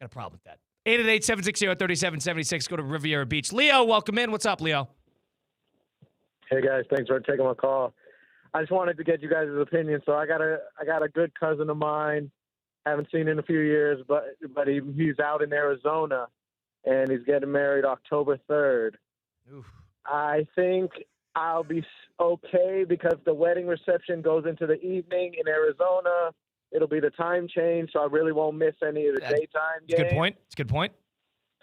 I got a problem with that. 888-760-3776. Go to Riviera Beach. Leo, welcome in. What's up, Leo? Hey guys, thanks for taking my call. I just wanted to get you guys' opinion. So I got a good cousin of mine. Haven't seen in a few years, but he's out in Arizona, and he's getting married October 3rd. Oof. I think I'll be okay because the wedding reception goes into the evening in Arizona. It'll be the time change, so I really won't miss any of the daytime games. Good point. It's a good point.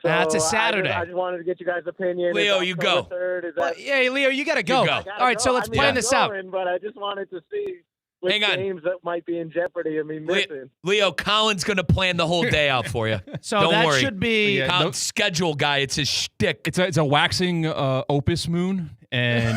So That's a Saturday. I just wanted to get you guys' opinion. Leo, you go. 3rd, is that, Well, yeah, Leo, you got to go. You go. All right, so let's plan this out. But I just wanted to see which Hang on. games that might be in jeopardy of me missing. Leo, Colin's going to plan the whole day out for you. So Don't that worry. should be. Yeah. Colin's schedule guy. It's his shtick. It's a waxing opus moon, and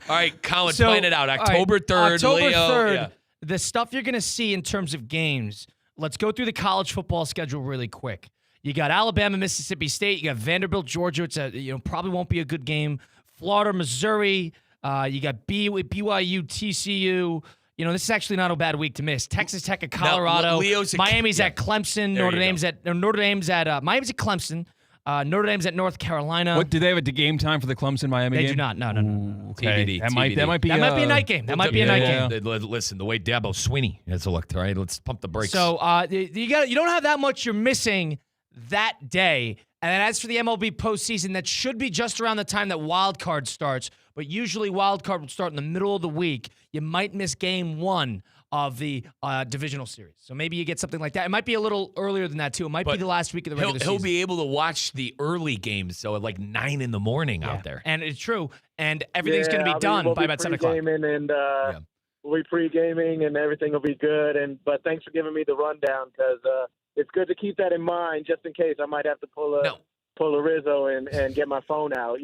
All right, Colin, So, plan it out. all right, October 3rd, October Leo. 3rd, Yeah. the stuff you're going to see in terms of games. Let's go through the college football schedule really quick. You got Alabama, Mississippi State. You got Vanderbilt, Georgia. It's probably won't be a good game. Florida, Missouri. You got BYU, TCU. This is actually not a bad week to miss. Texas Tech at Colorado. Leo's Miami's at Clemson. There Notre you Dame's at Miami's at Clemson. Notre Dame's at North Carolina. what do they have a game time for the Clemson Miami They game? do not. No. Okay, TBD. that might be That might be a night game. That might be a night game. Listen, the way Dabo Swinney has looked, all right? Let's pump the brakes. So you don't have that much you're missing that day. And then as for the MLB postseason, that should be just around the time that wild card starts. But usually wild card will start in the middle of the week. You might miss game 1 of the divisional series. So maybe you get something like that. It might be a little earlier than that, too. It might be the last week of the regular season. He'll be able to watch the early games, so at like 9 in the morning out there. And it's true. And everything's going to be done we'll by be about 7 o'clock. And we'll be pre-gaming, and everything will be good. But thanks for giving me the rundown, because it's good to keep that in mind just in case I might have to pull a Rizzo and get my phone out,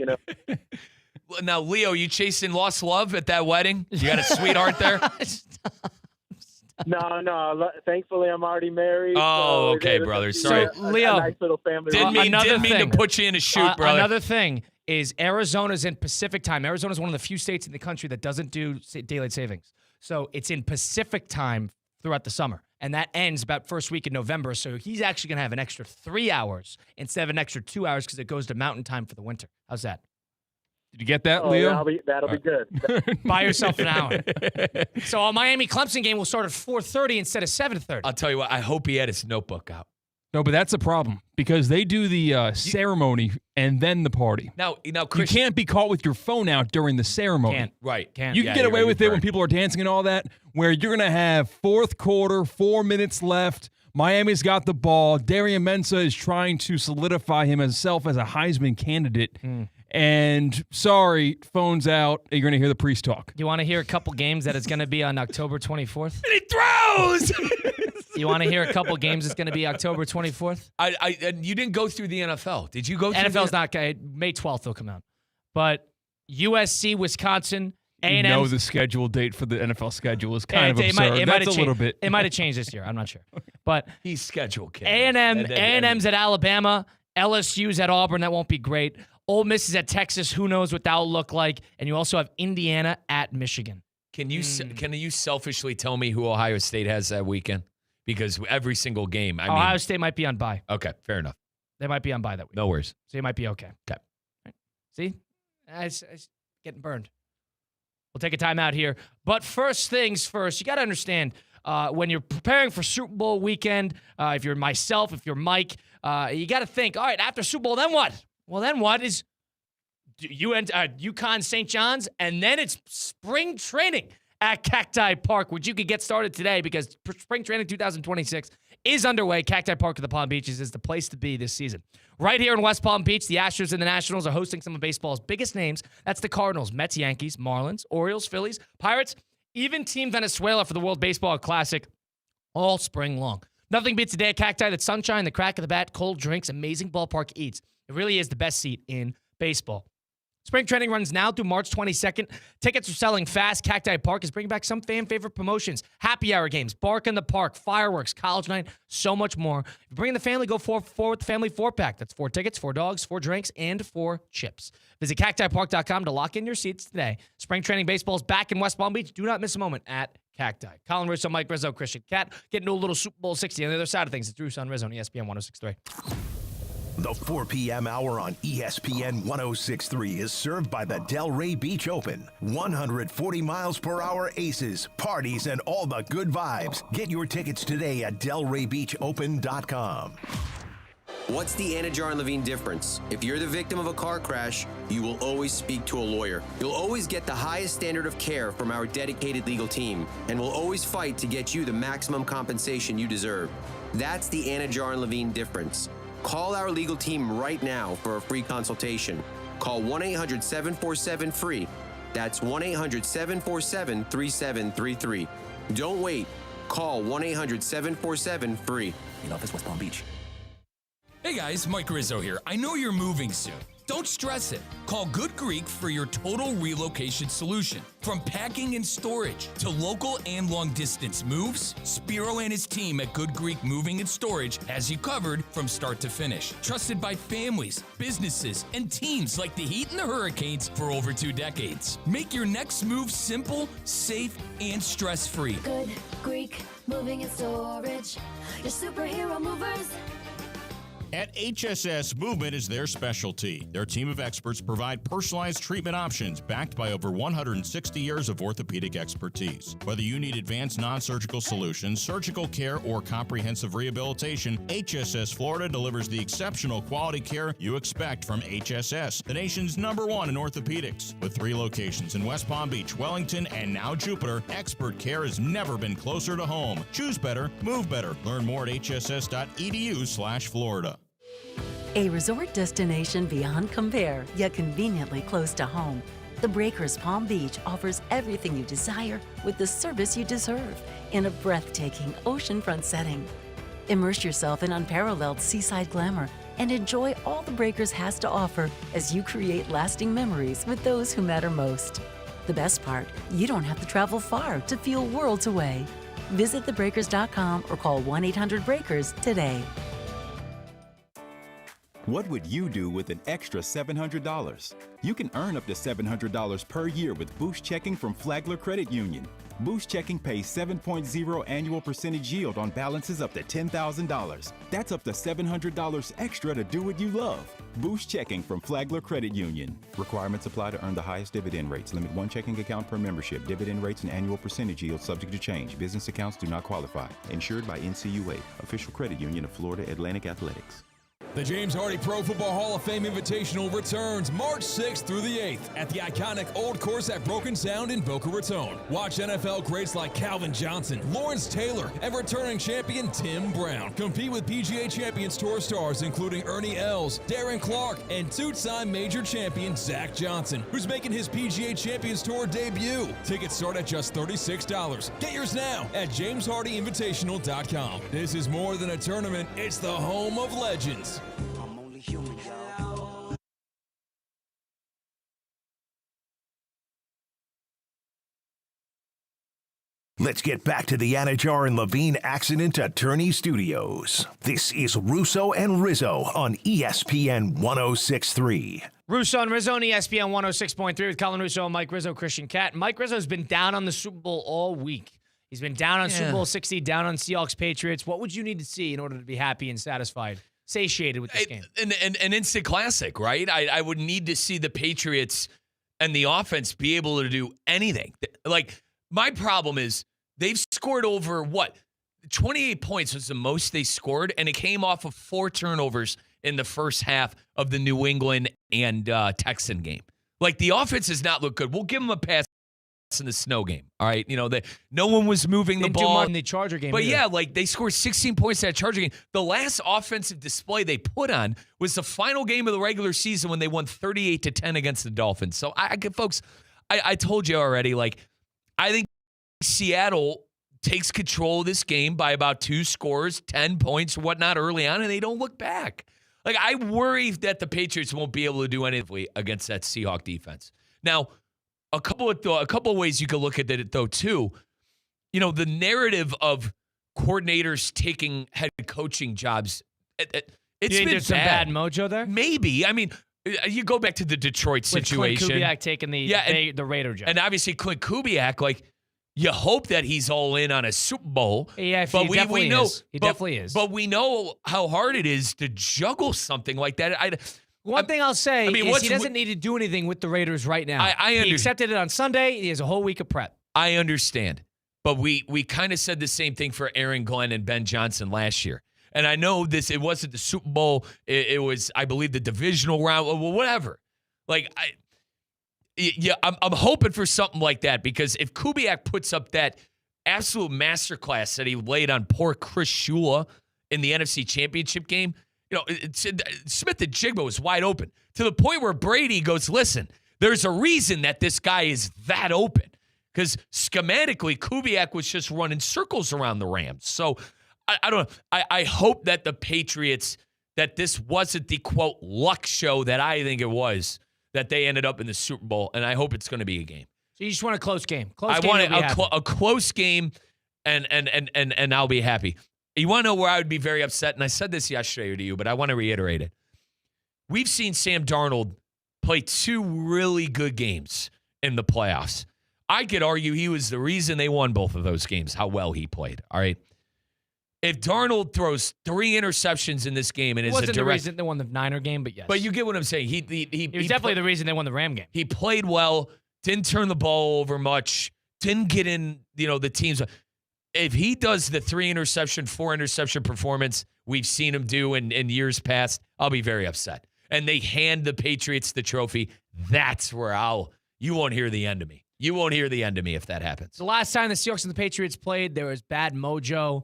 Now, Leo, you chasing lost love at that wedding? You got a sweetheart there? No. Thankfully, I'm already married. Oh, so okay, it's brother. a Sorry. Leo, a nice little family. Didn't mean thing. to put you in a shoot, brother. Another thing is Arizona's in Pacific time. Arizona's one of the few states in the country that doesn't do daylight savings. So it's in Pacific time throughout the summer. And that ends about first week in November. So he's actually going to have an extra 3 hours instead of an extra 2 hours because it goes to mountain time for the winter. How's that? Did you get that, Leo? That'll be good. Buy yourself an hour. So a Miami-Clemson game will start at 4:30 instead of 7:30. I'll tell you what, I hope he had his notebook out. No, but that's a problem because they do the ceremony and then the party. Now, You Chris, can't be caught with your phone out during the ceremony. Can't. Right. Can't. You can get away with it when people are dancing and all that, where you're going to have fourth quarter, 4 minutes left. Miami's got the ball. Darian Mensah is trying to solidify himself as a Heisman candidate. And sorry, phone's out. You're going to hear the priest talk. You want to hear a couple games that it's going to be on October 24th? he throws. You want to hear a couple games that's going to be October 24th? And you didn't go through the NFL. Did you go through NFL's not May 12th they'll come out. But USC, Wisconsin, A&M. You know the schedule date for the NFL schedule is kind of absurd. That's a little bit. It might have changed this year. I'm not sure. But He's scheduled, kid. A&M's at Alabama. LSU's at Auburn. That won't be great. Ole Miss is at Texas. Who knows what that'll look like? And you also have Indiana at Michigan. Can you selfishly tell me who Ohio State has that weekend? Because every single game, Ohio State might be on bye. Okay, fair enough. They might be on bye that week. No worries. So you might be okay. Okay. Right. See? It's getting burned. We'll take a time out here. But first things first, you got to understand when you're preparing for Super Bowl weekend, if you're myself, if you're Mike, you got to think, all right, after Super Bowl, then what? Well, then what is UConn St. John's, and then it's spring training at Cacti Park, which you could get started today because spring training 2026 is underway. Cacti Park of the Palm Beaches is the place to be this season. Right here in West Palm Beach, the Astros and the Nationals are hosting some of baseball's biggest names. That's the Cardinals, Mets, Yankees, Marlins, Orioles, Phillies, Pirates, even Team Venezuela for the World Baseball Classic all spring long. Nothing beats a day at Cacti that's sunshine, the crack of the bat, cold drinks, amazing ballpark eats. It really is the best seat in baseball. Spring training runs now through March 22nd. Tickets are selling fast. Cacti Park is bringing back some fan-favorite promotions. Happy hour games, Bark in the Park, fireworks, college night, so much more. If you bring the family, go for the family 4-pack. That's 4 tickets, 4 dogs, 4 drinks, and 4 chips. Visit cactipark.com to lock in your seats today. Spring training baseball is back in West Palm Beach. Do not miss a moment at Cacti. Colin Russo, Mike Rizzo, Christian Cat. Getting to a little Super Bowl 60 on the other side of things. It's Russo and Rizzo on ESPN 106.3. The 4 p.m. hour on ESPN 106.3 is served by the Delray Beach Open. 140 miles per hour aces, parties, and all the good vibes. Get your tickets today at DelrayBeachOpen.com. What's the Anajar and Levine difference? If you're the victim of a car crash, you will always speak to a lawyer. You'll always get the highest standard of care from our dedicated legal team, and we'll always fight to get you the maximum compensation you deserve. That's the Anajar and Levine difference. Call our legal team right now for a free consultation. Call 1-800-747-FREE. That's 1-800-747-3733. Don't wait. Call 1-800-747-FREE. In office, West Palm Beach. Hey guys, Mike Rizzo here. I know you're moving soon. Don't stress it. Call Good Greek for your total relocation solution. From packing and storage to local and long-distance moves, Spiro and his team at Good Greek Moving and Storage has you covered from start to finish. Trusted by families, businesses, and teams like the Heat and the Hurricanes for over 2 decades. Make your next move simple, safe, and stress-free. Good Greek Moving and Storage. Your superhero movers. At HSS, movement is their specialty. Their team of experts provide personalized treatment options backed by over 160 years of orthopedic expertise. Whether you need advanced non-surgical solutions, surgical care, or comprehensive rehabilitation, HSS Florida delivers the exceptional quality care you expect from HSS, the nation's #1 in orthopedics. With 3 locations in West Palm Beach, Wellington, and now Jupiter, expert care has never been closer to home. Choose better, move better. Learn more at hss.edu/Florida. A resort destination beyond compare, yet conveniently close to home. The Breakers Palm Beach offers everything you desire with the service you deserve in a breathtaking oceanfront setting. Immerse yourself in unparalleled seaside glamour and enjoy all the Breakers has to offer as you create lasting memories with those who matter most. The best part, you don't have to travel far to feel worlds away. Visit thebreakers.com or call 1-800-BREAKERS today. What would you do with an extra $700? You can earn up to $700 per year with Boost Checking from Flagler Credit Union. Boost Checking pays 7.0 annual percentage yield on balances up to $10,000. That's up to $700 extra to do what you love. Boost Checking from Flagler Credit Union. Requirements apply to earn the highest dividend rates. Limit 1 checking account per membership. Dividend rates and annual percentage yield subject to change. Business accounts do not qualify. Insured by NCUA, official credit union of Florida Atlantic Athletics. The James Hardy Pro Football Hall of Fame Invitational returns March 6th through the 8th at the iconic Old Course at Broken Sound in Boca Raton. Watch NFL greats like Calvin Johnson, Lawrence Taylor, and returning champion Tim Brown compete with PGA Champions Tour stars including Ernie Els, Darren Clark, and 2-time major champion Zach Johnson, who's making his PGA Champions Tour debut. Tickets start at just $36. Get yours now at JamesHardyInvitational.com. This is more than a tournament, it's the home of legends. I'm only human, y'all. Let's get back to the Anajar and Levine Accident Attorney Studios. This is Russo and Rizzo on ESPN 106.3. Russo and Rizzo on ESPN 106.3 with Colin Russo and Mike Rizzo, Christian Cat. Mike Rizzo's been down on the Super Bowl all week. He's been down on Super Bowl 60, down on Seahawks Patriots. What would you need to see in order to be happy and satisfied? Satiated with this game. An instant classic, right? I would need to see the Patriots and the offense be able to do anything. Like, my problem is they've scored over, 28 points was the most they scored, and it came off of 4 turnovers in the first half of the New England and Texan game. Like, the offense has not looked good. We'll give them a pass in the snow game. All right. You know, no one was moving the ball. Didn't do much in the Charger game. But either. yeah, like they scored 16 points in that Charger game. The last offensive display they put on was the final game of the regular season when they won 38-10 against the Dolphins. So folks, I told you already, like, I think Seattle takes control of this game by about 2 scores, 10 points, whatnot early on, and they don't look back. Like, I worry that the Patriots won't be able to do anything against that Seahawk defense. Now, a couple of ways you could look at it, though, too. You know, the narrative of coordinators taking head coaching jobs, it's been there's some bad mojo there? Maybe. I mean, you go back to the Detroit situation. With Clint Kubiak taking the Raider job. And obviously Clint Kubiak, like, You hope that he's all in on a Super Bowl. Yeah, but he definitely know, is. He definitely is. But we know how hard it is to juggle something like that. One thing I'll say is he doesn't wh- need to do anything with the Raiders right now. He accepted it on Sunday. He has a whole week of prep. I understand. But we kind of said the same thing for Aaron Glenn and Ben Johnson last year. And I know it wasn't the Super Bowl. It was, I believe, the divisional round, whatever. Like, I'm hoping for something like that, because if Kubiak puts up that absolute masterclass that he laid on poor Chris Shula in the NFC Championship game, Smith and Jigba was wide open to the point where Brady goes, listen, there's a reason that this guy is that open, because schematically Kubiak was just running circles around the Rams. So I don't know. I hope that the Patriots, that this wasn't the, quote, luck show that I think it was, that they ended up in the Super Bowl, and I hope it's going to be a game. So you just want a close game. I want a close game, and I'll be happy. You want to know where I would be very upset? And I said this yesterday to you, but I want to reiterate it. We've seen Sam Darnold play 2 really good games in the playoffs. I could argue he was the reason they won both of those games, how well he played, all right? If Darnold throws 3 interceptions in this game and wasn't the reason they won the Niner game, but yes. But you get what I'm saying. He was definitely the reason they won the Ram game. He played well, didn't turn the ball over much, didn't get in, the teams. If he does the 3 interception, 4 interception performance we've seen him do in years past, I'll be very upset. And they hand the Patriots the trophy. That's where you won't hear the end of me. You won't hear the end of me if that happens. The last time the Seahawks and the Patriots played, there was bad mojo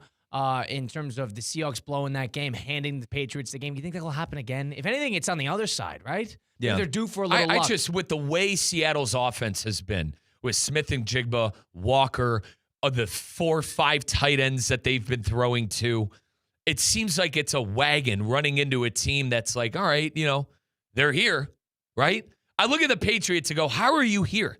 in terms of the Seahawks blowing that game, handing the Patriots the game. You think that will happen again? If anything, it's on the other side, right? Yeah. They're due for a little luck. I just, with the way Seattle's offense has been, with Smith and Jigba, Walker, the 4 or 5 tight ends that they've been throwing to, it seems like it's a wagon running into a team that's like, all right, they're here, right? I look at the Patriots and go, how are you here?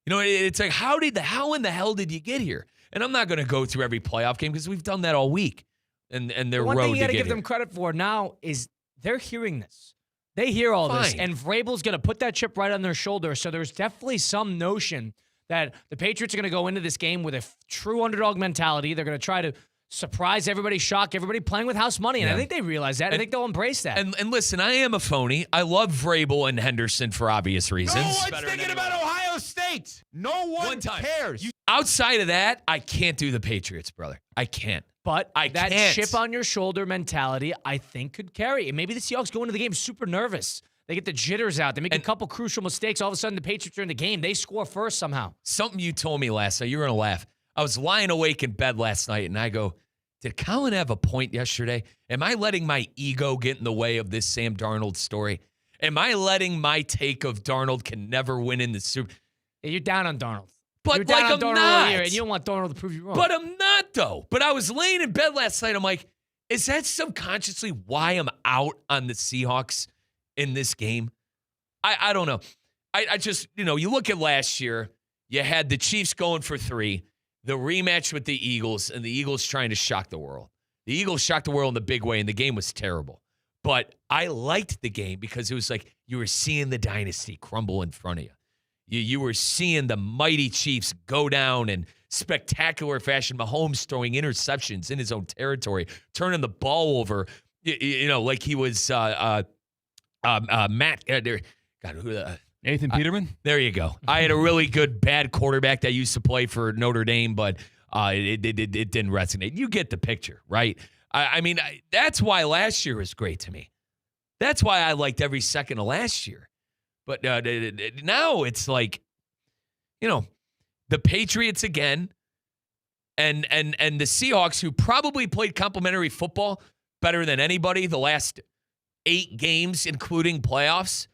It's like, how in the hell did you get here? And I'm not going to go through every playoff game because we've done that all week. And their road to get here. One thing you got to give them credit for now is they're hearing this. They hear all this. And Vrabel's going to put that chip right on their shoulder. So there's definitely some notion that the Patriots are going to go into this game with a true underdog mentality. They're going to try to surprise everybody, shock everybody, playing with house money. And I think they realize that. I think they'll embrace that. And listen, I am a phony. I love Vrabel and Henderson for obvious reasons. No one's thinking about Ohio State. No one cares. Outside of that, I can't do the Patriots, brother. I can't. But that chip on your shoulder mentality, I think, could carry. And maybe the Seahawks go into the game super nervous. They get the jitters out. They make a couple crucial mistakes. All of a sudden, the Patriots are in the game. They score first somehow. Something you told me last night, you're going to laugh. I was lying awake in bed last night, and I go, did Colin have a point yesterday? Am I letting my ego get in the way of this Sam Darnold story? Am I letting my take of Darnold can never win in the Super? Yeah, you're down on Darnold. But you're down like on Darnold I'm not. Here, and you don't want Darnold to prove you wrong. But I'm not, though. But I was laying in bed last night. I'm like, is that subconsciously why I'm out on the Seahawks in this game? I don't know. I just, you look at last year, you had the Chiefs going for 3, the rematch with the Eagles, and the Eagles trying to shock the world. The Eagles shocked the world in the big way, and the game was terrible. But I liked the game because it was like you were seeing the dynasty crumble in front of you. You were seeing the mighty Chiefs go down in spectacular fashion. Mahomes throwing interceptions in his own territory, turning the ball over, like he was Matt. Nathan Peterman? There you go. I had a really good bad quarterback that used to play for Notre Dame, but it didn't resonate. You get the picture, right? I mean, that's why last year was great to me. That's why I liked every second of last year. But now it's like, the Patriots again and the Seahawks, who probably played complimentary football better than anybody the last 8 games, including playoffs.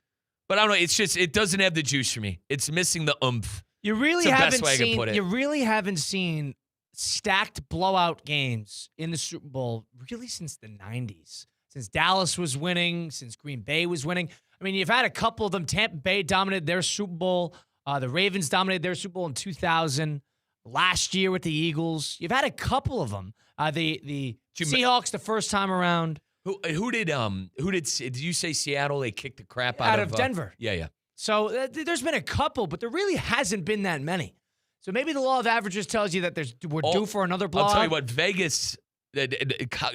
But I don't know. It's just, it doesn't have the juice for me. It's missing the oomph. You really haven't seen stacked blowout games in the Super Bowl really since the 90s. Since Dallas was winning, since Green Bay was winning. I mean, you've had a couple of them. Tampa Bay dominated their Super Bowl. The Ravens dominated their Super Bowl in 2000. Last year with the Eagles. You've had a couple of them. The Seahawks the first time around. Who did you say Seattle? They kicked the crap out of Denver. Yeah. So there's been a couple, but there really hasn't been that many. So maybe the law of averages tells you that we're due for another blowout. I'll tell you what, Vegas,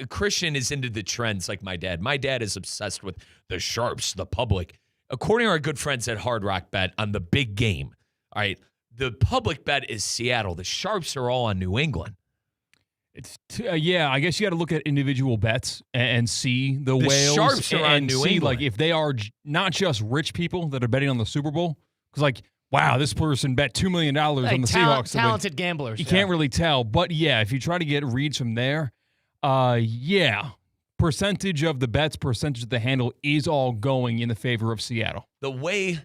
Christian is into the trends like my dad. My dad is obsessed with the sharps, the public. According to our good friends at Hard Rock Bet on the big game, all right, the public bet is Seattle. The sharps are all on New England. I guess you got to look at individual bets and see the whales sharps are on New see England. like if they are not just rich people that are betting on the Super Bowl. Because like, wow, this person bet $2 million on the Seahawks. Talented gamblers. You can't really tell. But yeah, if you try to get reads from there, percentage of the bets, percentage of the handle is all going in the favor of Seattle. The way,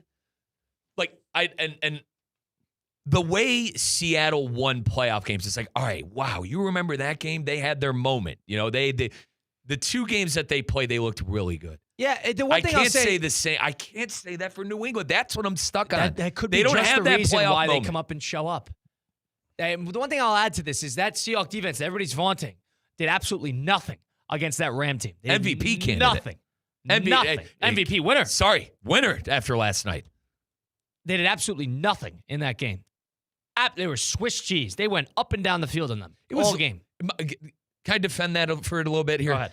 the way Seattle won playoff games, it's like, all right, wow, you remember that game? They had their moment. You know, the two games that they played, they looked really good. Yeah, the one thing I'll say, I can't say that for New England. That's what I'm stuck on. That could be they don't just have the that reason playoff why moment. they come up and show up. And the one thing I'll add to this is that Seahawks defense that everybody's vaunting did absolutely nothing against that Ram team. They did MVP candidate. Nothing. Nothing. MVP winner. Sorry, winner after last night. They did absolutely nothing in that game. They were Swiss cheese. They went up and down the field on them all game. Can I defend that for a little bit here? Go ahead.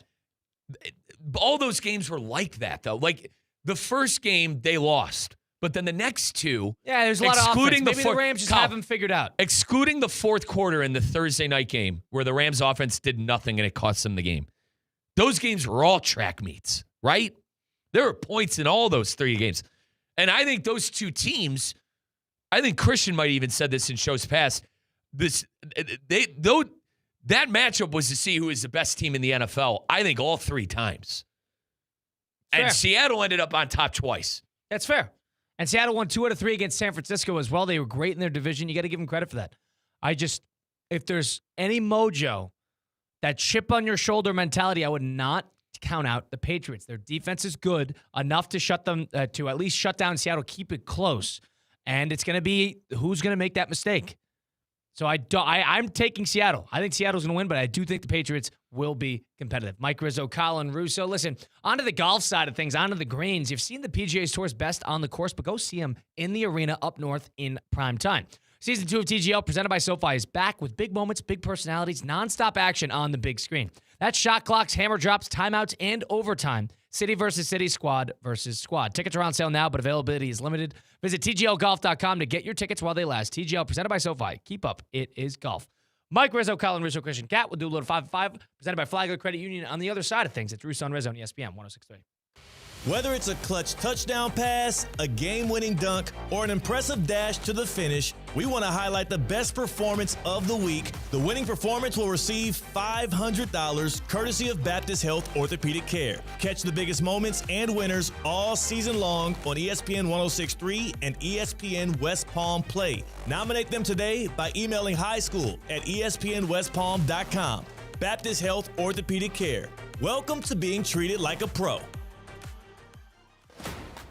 All those games were like that, though. Like, the first game, they lost. But then the next two, there's a lot of offense. Maybe the Rams just have them figured out. Excluding the fourth quarter in the Thursday night game where the Rams offense did nothing and it cost them the game. Those games were all track meets, right? There were points in all those three games. And I think those two teams, I think Christian might even said this in shows past, that matchup was to see who is the best team in the NFL, I think all three times. Fair. And Seattle ended up on top twice. That's fair. And Seattle won 2 out of 3 against San Francisco as well. They were great in their division. You got to give them credit for that. If there's any mojo, that chip on your shoulder mentality, I would not count out the Patriots. Their defense is good enough to shut them, to at least shut down Seattle, keep it close. And it's going to be who's going to make that mistake. So I'm taking Seattle. I think Seattle's going to win, but I do think the Patriots will be competitive. Mike Rizzo, Colin, Russo. Listen, onto the golf side of things, onto the greens. You've seen the PGA Tour's best on the course, but go see them in the arena up north in prime time. Season 2 of TGL, presented by SoFi, is back with big moments, big personalities, nonstop action on the big screen. That's shot clocks, hammer drops, timeouts, and overtime. City versus city, squad versus squad. Tickets are on sale now, but availability is limited. Visit TGLGolf.com to get your tickets while they last. TGL, presented by SoFi. Keep up. It is golf. Mike Rizzo, Colin Russo, Christian Cat. We'll do a little 5-5, presented by Flagler Credit Union. On the other side of things, it's Russo and Rizzo on ESPN 106.3. Whether it's a clutch touchdown pass, a game-winning dunk, or an impressive dash to the finish, we want to highlight the best performance of the week. The winning performance will receive $500 courtesy of Baptist Health Orthopedic Care. Catch the biggest moments and winners all season long on ESPN 106.3 and ESPN West Palm Play. Nominate them today by emailing highschool@espnwestpalm.com. Baptist Health Orthopedic Care. Welcome to being treated like a pro.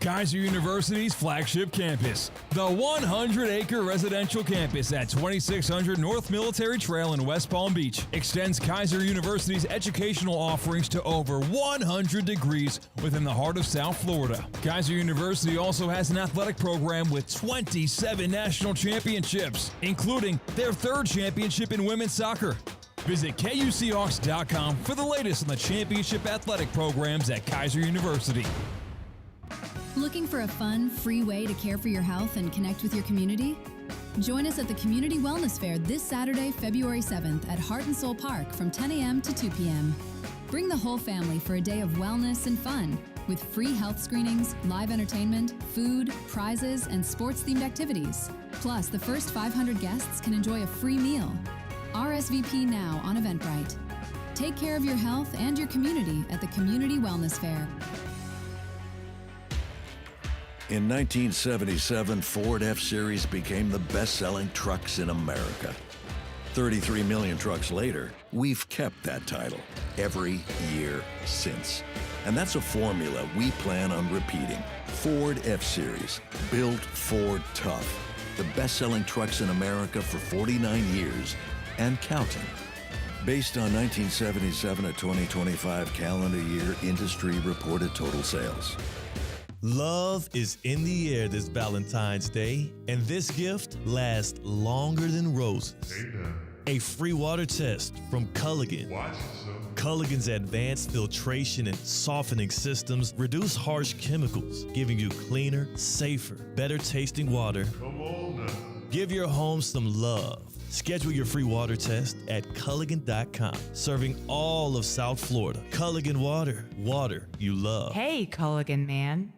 Kaiser University's flagship campus, the 100-acre residential campus at 2600 North Military Trail in West Palm Beach, extends Kaiser University's educational offerings to over 100 degrees within the heart of South Florida. Kaiser University also has an athletic program with 27 national championships, including their 3rd championship in women's soccer. Visit KUCHawks.com for the latest on the championship athletic programs at Kaiser University. Looking for a fun, free way to care for your health and connect with your community? Join us at the Community Wellness Fair this Saturday, February 7th at Heart and Soul Park from 10 a.m. to 2 p.m. Bring the whole family for a day of wellness and fun with free health screenings, live entertainment, food, prizes, and sports-themed activities. Plus, the first 500 guests can enjoy a free meal. RSVP now on Eventbrite. Take care of your health and your community at the Community Wellness Fair. In 1977, Ford F-Series became the best-selling trucks in America. 33 million trucks later, we've kept that title every year since. And that's a formula we plan on repeating. Ford F-Series, built Ford tough. The best-selling trucks in America for 49 years and counting. Based on 1977 to 2025 calendar year industry reported total sales. Love is in the air this Valentine's Day, and this gift lasts longer than roses. A free water test from Culligan. Culligan's advanced filtration and softening systems reduce harsh chemicals, giving you cleaner, safer, better tasting water. Come on now. Give your home some love. Schedule your free water test at Culligan.com. Serving all of South Florida. Culligan Water. Water you love. Hey, Culligan man.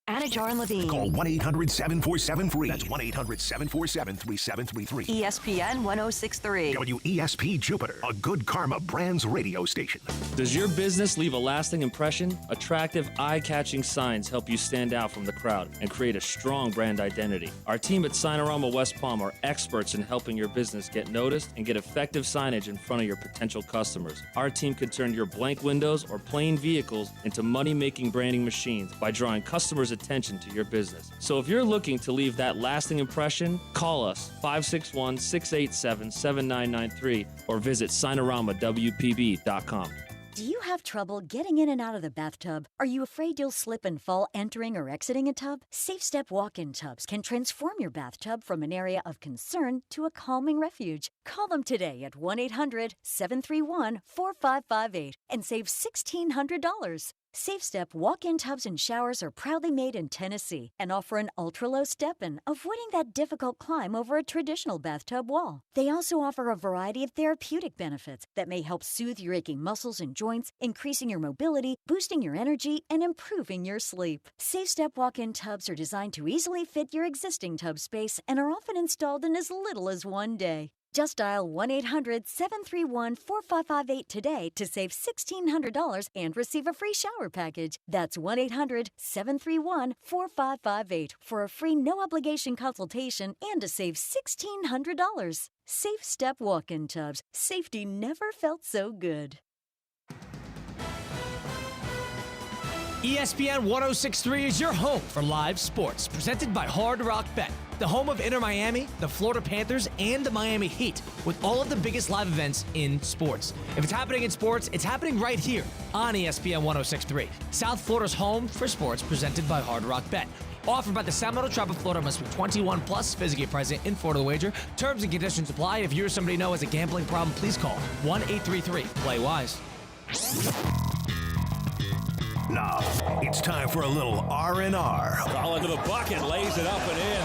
Anajar and Levine. Call 1-800-747-FREE. That's 1-800-747-3733. ESPN 1063. WESP Jupiter, a Good Karma Brands radio station. Does your business leave a lasting impression? Attractive, eye-catching signs help you stand out from the crowd and create a strong brand identity. Our team at Signorama West Palm are experts in helping your business get noticed and get effective signage in front of your potential customers. Our team can turn your blank windows or plain vehicles into money-making branding machines by drawing customers' attention to your business. So if you're looking to leave that lasting impression, call us 561-687-7993 or visit signoramawpb.com. Do you have trouble getting in and out of the bathtub? Are you afraid you'll slip and fall entering or exiting a tub? Safe Step walk-in tubs can transform your bathtub from an area of concern to a calming refuge. Call them today at 1-800-731-4558 and save $1,600. Safe Step walk-in tubs and showers are proudly made in Tennessee and offer an ultra-low step-in, avoiding that difficult climb over a traditional bathtub wall. They also offer a variety of therapeutic benefits that may help soothe your aching muscles and joints, increasing your mobility, boosting your energy, and improving your sleep. Safe Step walk-in tubs are designed to easily fit your existing tub space and are often installed in as little as one day. Just dial 1-800-731-4558 today to save $1,600 and receive a free shower package. That's 1-800-731-4558 for a free no-obligation consultation and to save $1,600. Safe Step walk-in tubs. Safety never felt so good. ESPN 1063 is your home for live sports, presented by Hard Rock Bet, the home of Inter Miami, the Florida Panthers, and the Miami Heat, with all of the biggest live events in sports. If it's happening in sports, it's happening right here on ESPN 1063, South Florida's home for sports, presented by Hard Rock Bet. Offered by the Seminole Tribe of Florida, must be 21 plus, physically present in Florida to wager. Terms and conditions apply. If you're somebody you know has a gambling problem, please call 1-833-PLAY-WISE. Now, it's time for a little R&R. Colin to the bucket, lays it up and in.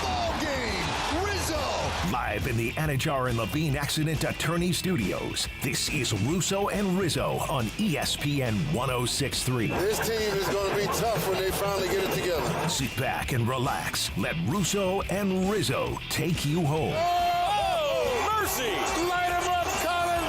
Ball game, Rizzo! Live in the Anajar and Levine Accident Attorney Studios, this is Russo and Rizzo on ESPN 1063. This team is going to be tough when they finally get it together. Sit back and relax. Let Russo and Rizzo take you home. Oh, mercy! Light him up, Colin!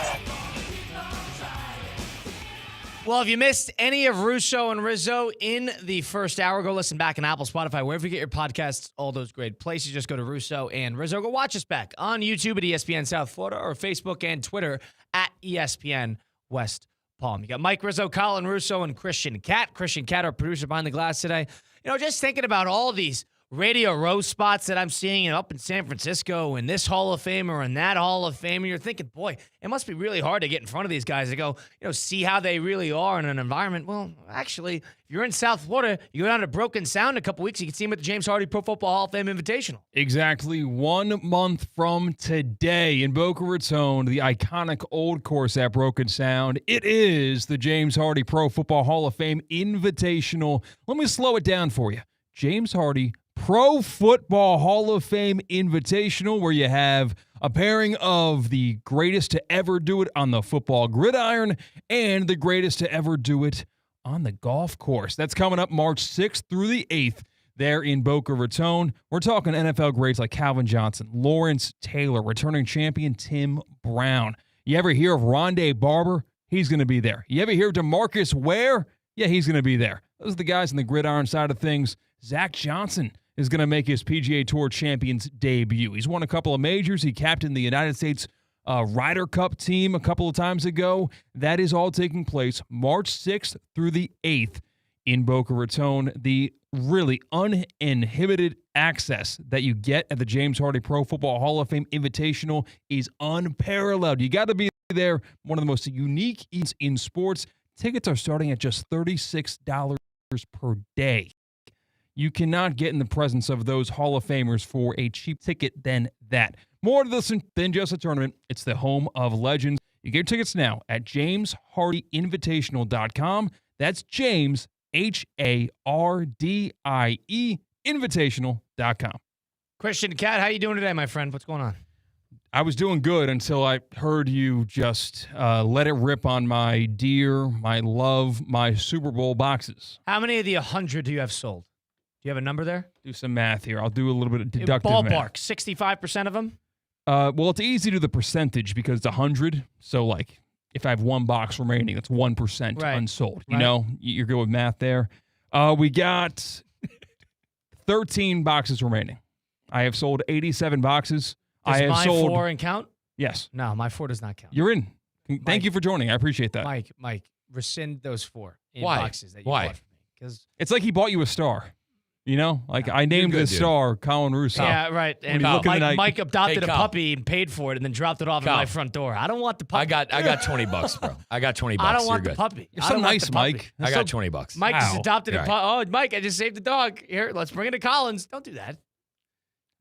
Well, if you missed any of Russo and Rizzo in the first hour, go listen back on Apple, Spotify, wherever you get your podcasts, all those great places. Just go to Russo and Rizzo. Go watch us back on YouTube at ESPN South Florida or Facebook and Twitter at ESPN West Palm. You got Mike Rizzo, Colin Russo, and Christian Cat. Christian Cat, our producer behind the glass today. You know, just thinking about all these Radio Row spots that I'm seeing up in San Francisco and this Hall of Famer and that Hall of Famer. You're thinking, boy, it must be really hard to get in front of these guys to go, see how they really are in an environment. Well, actually, if you're in South Florida, you go down to Broken Sound in a couple weeks, you can see them at the James Hardy Pro Football Hall of Fame Invitational. Exactly 1 month from today in Boca Raton, the iconic old course at Broken Sound. It is the James Hardy Pro Football Hall of Fame Invitational. Let me slow it down for you. James Hardy Pro Football Hall of Fame Invitational, where you have a pairing of the greatest to ever do it on the football gridiron and the greatest to ever do it on the golf course. That's coming up March 6th through the 8th there in Boca Raton. We're talking NFL greats like Calvin Johnson, Lawrence Taylor, returning champion Tim Brown. You ever hear of Rondé Barber? He's going to be there. You ever hear of DeMarcus Ware? Yeah, he's going to be there. Those are the guys on the gridiron side of things. Zach Johnson is going to make his PGA Tour Champions debut. He's won a couple of majors. He captained the United States Ryder Cup team a couple of times ago. That is all taking place March 6th through the 8th in Boca Raton. The really uninhibited access that you get at the James Hardy Pro Football Hall of Fame Invitational is unparalleled. You got to be there. One of the most unique events in sports. Tickets are starting at just $36 per day. You cannot get in the presence of those Hall of Famers for a cheap ticket than that. More to this than just a tournament. It's the home of legends. You get your tickets now at jameshardyinvitational.com. That's James, Hardie, invitational.com. Christian Cat, how you doing today, my friend? What's going on? I was doing good until I heard you just let it rip on my dear, my love, my Super Bowl boxes. How many of the 100 do you have sold? Do you have a number there? Do some math here. I'll do a little bit of deductive Ballpark, math. 65% of them? Well, it's easy to do the percentage because it's 100. So, like, if I have one box remaining, that's 1% unsold. You know, you're good with math there. We got 13 boxes remaining. I have sold 87 boxes. Does I have my sold 4 count? Yes. No, my 4 does not count. You're in. Thank you for joining. I appreciate that. Mike, rescind those 4 in Why? boxes that you Why? bought for me. Because It's like he bought you a star. You know, like I named good, the dude. star Colin Russo. yeah, right. And you look in the night- Mike adopted Hey, a Kyle. puppy and paid for it, and then dropped it off at Kyle. my front door. I don't want the puppy. I got $20, bro. I got $20. I don't want You're the good. puppy. You're I so don't want nice, the puppy. Mike. I got $20. Mike just Wow. adopted a Right. puppy. Oh, Mike, I just saved the dog. Here, let's bring it to Collins. Don't do that.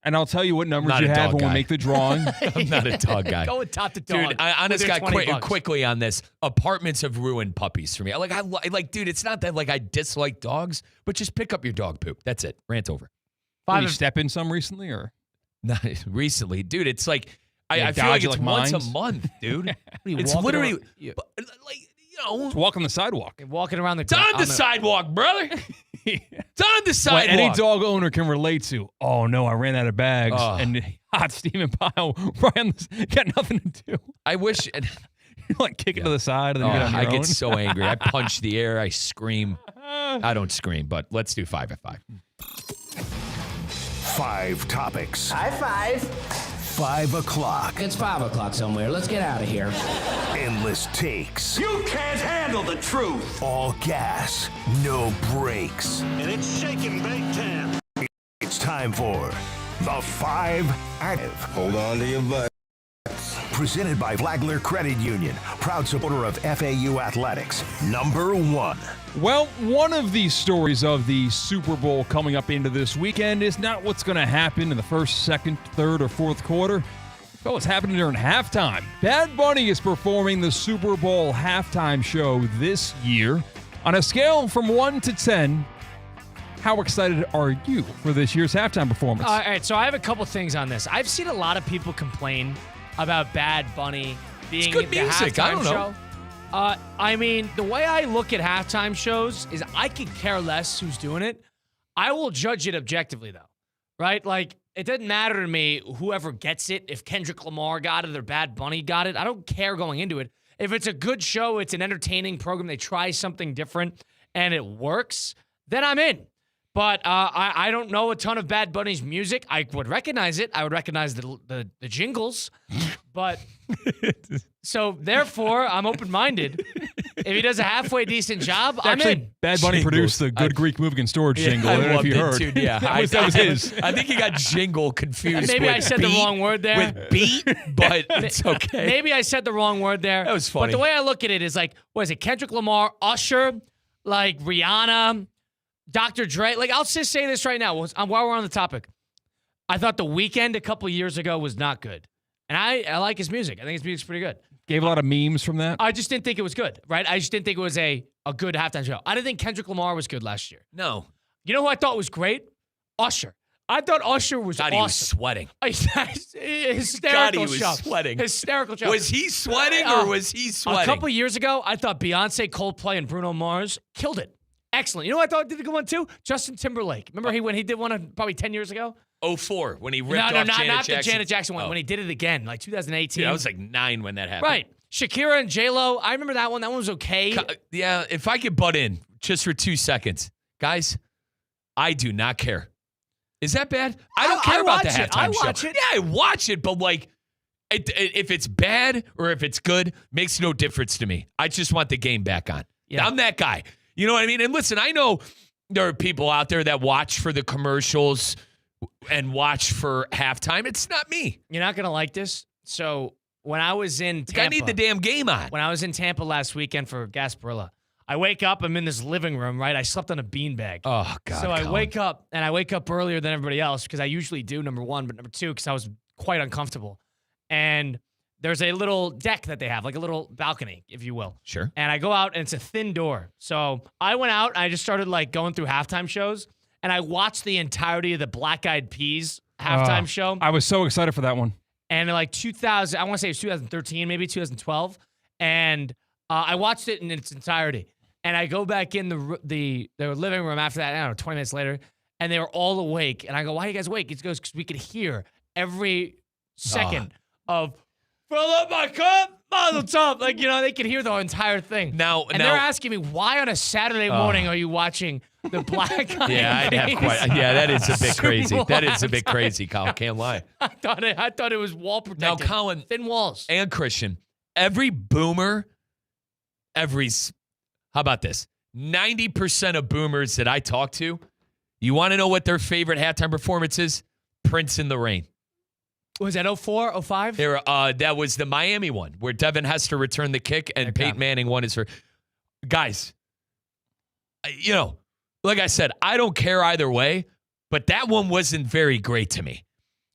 And I'll tell you what numbers Not you a have dog when we guy. make the drawing. I'm not a dog guy. Go adopt the dog. Dude, I honest with guy, your $20. quickly on this. Apartments have ruined puppies for me. Dude, it's not that like I dislike dogs, but just pick up your dog poop. That's it. Rant over. Did you step in some recently, or Not recently, dude. It's like Yeah, I feel like dodgy it's like once mines? a month, dude. you It's walking literally around- you- just walk on the sidewalk? You're walking around the It's on the sidewalk, brother. It's on the What sidewalk. any dog owner can relate to. Oh no, I ran out of bags Oh. and hot steaming pile. Brian got nothing to do. I wish. And, You like kick it to the side and then you get on I your own. get so angry. I punch the air. I scream. I don't scream, but let's do 5 at 5. 5 topics. High five. 5 o'clock. It's 5 o'clock somewhere. Let's get out of here. Endless takes. You can't handle the truth. All gas. No brakes. And it's shaking big time. It's time for the 5 Active. Hold on to your butt. Presented by Flagler Credit Union. Proud supporter of FAU Athletics. Number 1. Well, one of these stories of the Super Bowl coming up into this weekend is not what's going to happen in the first, second, third, or fourth quarter. But what's happening during halftime. Bad Bunny is performing the Super Bowl halftime show this year. On a scale from 1 to 10, how excited are you for this year's halftime performance? All right, so I have a couple things on this. I've seen a lot of people complain about Bad Bunny being It's good the music. halftime I don't know. show. I mean, the way I look at halftime shows is I could care less who's doing it. I will judge it objectively, though, right? Like, it doesn't matter to me whoever gets it. If Kendrick Lamar got it or Bad Bunny got it, I don't care going into it. If it's a good show, it's an entertaining program, they try something different, and it works, then I'm in. But I don't know a ton of Bad Bunny's music. I would recognize it. I would recognize the jingles. But so therefore, I'm open-minded. If he does a halfway decent job, I'm Actually, in. Bad Bunny Jingles. produced the Good Greek Moving and Storage jingle. I don't know if you heard. Dude, yeah, that was his. I think he got jingle confused. Maybe with I said the beat- wrong word there. With beat, but it's okay. Maybe I said the wrong word there. That was funny. But the way I look at it is like, what is it? Kendrick Lamar, Usher, like Rihanna, Dr. Dre. Like, I'll just say this right now while we're on the topic. I thought The Weeknd a couple years ago was not good. And I like his music. I think his music's pretty good. Gave a lot of memes from that. I just didn't think it was good, right? I just didn't think it was a good halftime show. I didn't think Kendrick Lamar was good last year. No. You know who I thought was great? Usher. I thought Usher was God, awesome. he was sweating. Hysterical God, he was show. sweating. Hysterical show. Was he sweating or was he sweating? A couple years ago, I thought Beyonce, Coldplay, and Bruno Mars killed it. Excellent. You know what I thought did a good one too? Justin Timberlake. Remember when he did one probably 10 years ago? 04, when he ripped off not Janet the Jackson. Janet Jackson one. Oh. When he did it again, like 2018. Dude, I was like 9 when that happened. Right. Shakira and J-Lo. I remember that one. That one was okay. Yeah, if I could butt in just for 2 seconds. Guys, I do not care. Is that bad? I don't care about the watch it. halftime I watch show. it. Yeah, I watch it, but like, if it's bad or if it's good, makes no difference to me. I just want the game back on. Yeah. I'm that guy. You know what I mean? And listen, I know there are people out there that watch for the commercials and watch for halftime. It's not me. You're not going to like this. So when I was in Like, Tampa. I need the damn game on. When I was in Tampa last weekend for Gasparilla, I wake up, I'm in this living room, right? I slept on a beanbag. Oh, God. So I Colin. wake up, and I wake up earlier than everybody else because I usually do, number one, but number two, because I was quite uncomfortable. And there's a little deck that they have, like a little balcony, if you will. Sure. And I go out, and it's a thin door. So I went out, and I just started like going through halftime shows, and I watched the entirety of the Black Eyed Peas halftime show. I was so excited for that one. And in like 2000, I want to say it was 2013, maybe 2012. And I watched it in its entirety. And I go back in the living room after that, I don't know, 20 minutes later, and they were all awake. And I go, why are you guys awake? It goes, because we could hear every second of, fill up my cup, Mazel Tov. Like, you know, they could hear the entire thing. Now, they're asking me, why on a Saturday morning are you watching the Black Eyed Peas? That is a bit crazy. Super That is a bit halftime. crazy, Colin. Can't lie. I thought it was wall protected. Now, Colin. Thin walls. And Christian, every boomer, how about this? 90% of boomers that I talk to, you want to know what their favorite halftime performance is? Prince in the Rain. Was that 04, 05? That was the Miami one where Devin Hester returned the kick and Peyton Manning won his. Guys, you know, like I said, I don't care either way, but that one wasn't very great to me.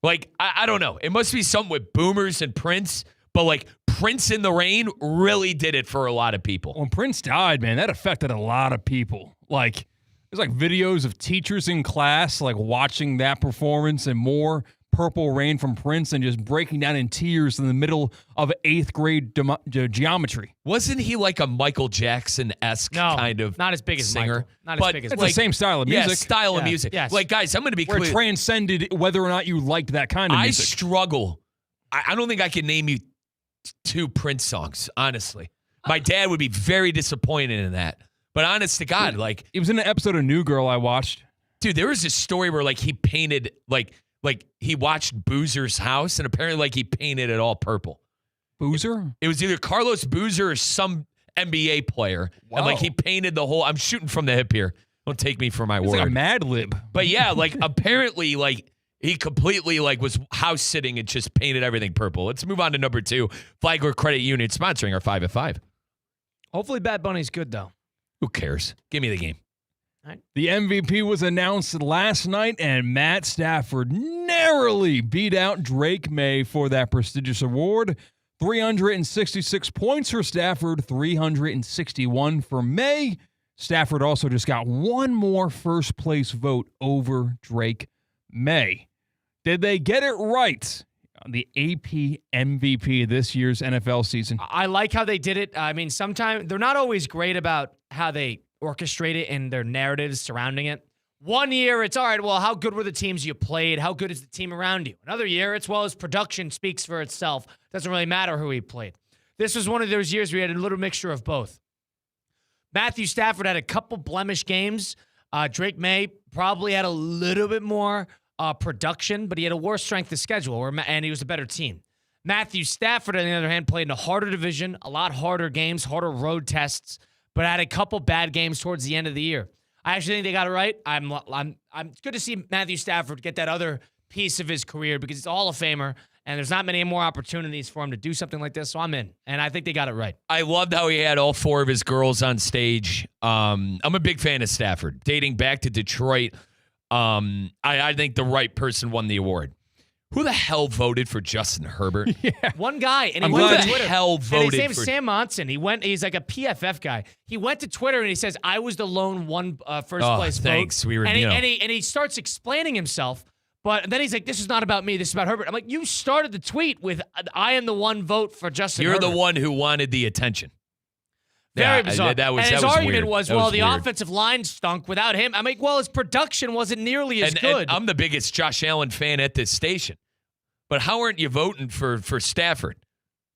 Like, I don't know. It must be something with boomers and Prince, but like Prince in the Rain really did it for a lot of people. When Prince died, man, that affected a lot of people. Like, there's like videos of teachers in class like watching that performance and more Purple Rain from Prince and just breaking down in tears in the middle of 8th grade geometry. Wasn't he like a Michael Jackson-esque kind of not as big as singer? Michael. Not as big as It's Michael. the same style of music. Yeah, style of music. Yes. Like, guys, I'm going to be Where clear. it transcended whether or not you liked that kind of music. I struggle. I don't think I can name you 2 Prince songs, honestly. My dad would be very disappointed in that. But honest to God, like... It was in an episode of New Girl I watched. Dude, there was this story where, like, he painted, like he watched Boozer's house, and apparently, like, he painted it all purple. Boozer? It was either Carlos Boozer or some NBA player. Wow. And, like, he painted the whole... I'm shooting from the hip here. Don't take me for my It's word. like a Mad Lib. But, yeah, like, apparently, like... He completely, like, was house sitting and just painted everything purple. Let's move on to number 2. Flagler Credit Union sponsoring our 5 at 5. Hopefully Bad Bunny's good, though. Who cares? Give me the game. The MVP was announced last night, and Matt Stafford narrowly beat out Drake May for that prestigious award. 366 points for Stafford, 361 for May. Stafford also just got one more first-place vote over Drake May. Did they get it right on the AP MVP this year's NFL season? I like how they did it. I mean, sometimes they're not always great about how they orchestrate it and their narratives surrounding it. One year, it's all right, well, how good were the teams you played? How good is the team around you? Another year, it's, well, his production speaks for itself. Doesn't really matter who he played. This was one of those years where we had a little mixture of both. Matthew Stafford had a couple blemish games. Drake May probably had a little bit more production, but he had a worse strength of schedule, and he was a better team. Matthew Stafford, on the other hand, played in a harder division, a lot harder games, harder road tests, but had a couple bad games towards the end of the year. I actually think they got it right. It's good to see Matthew Stafford get that other piece of his career because he's a Hall of Famer, and there's not many more opportunities for him to do something like this, so I'm in, and I think they got it right. I loved how he had all 4 of his girls on stage. I'm a big fan of Stafford. Dating back to Detroit, I think the right person won the award. Who the hell voted for Justin Herbert? One guy, and he Who went the to Twitter. hell And voted his name's for Sam Monson. He's like a PFF guy. He went to Twitter and he says, "I was the lone one first place thanks. vote." We were, and, you know. he starts explaining himself, but then he's like, "This is not about me. This is about Herbert." I'm like, "You started the tweet with I am the one vote for Justin You're Herbert." the one who wanted the attention. Very Yeah, bizarre. that was, and his that was argument weird. was, That well, the weird. offensive line stunk without him. I'm like, well, his production wasn't nearly as And good. I'm the biggest Josh Allen fan at this station. But how aren't you voting for Stafford?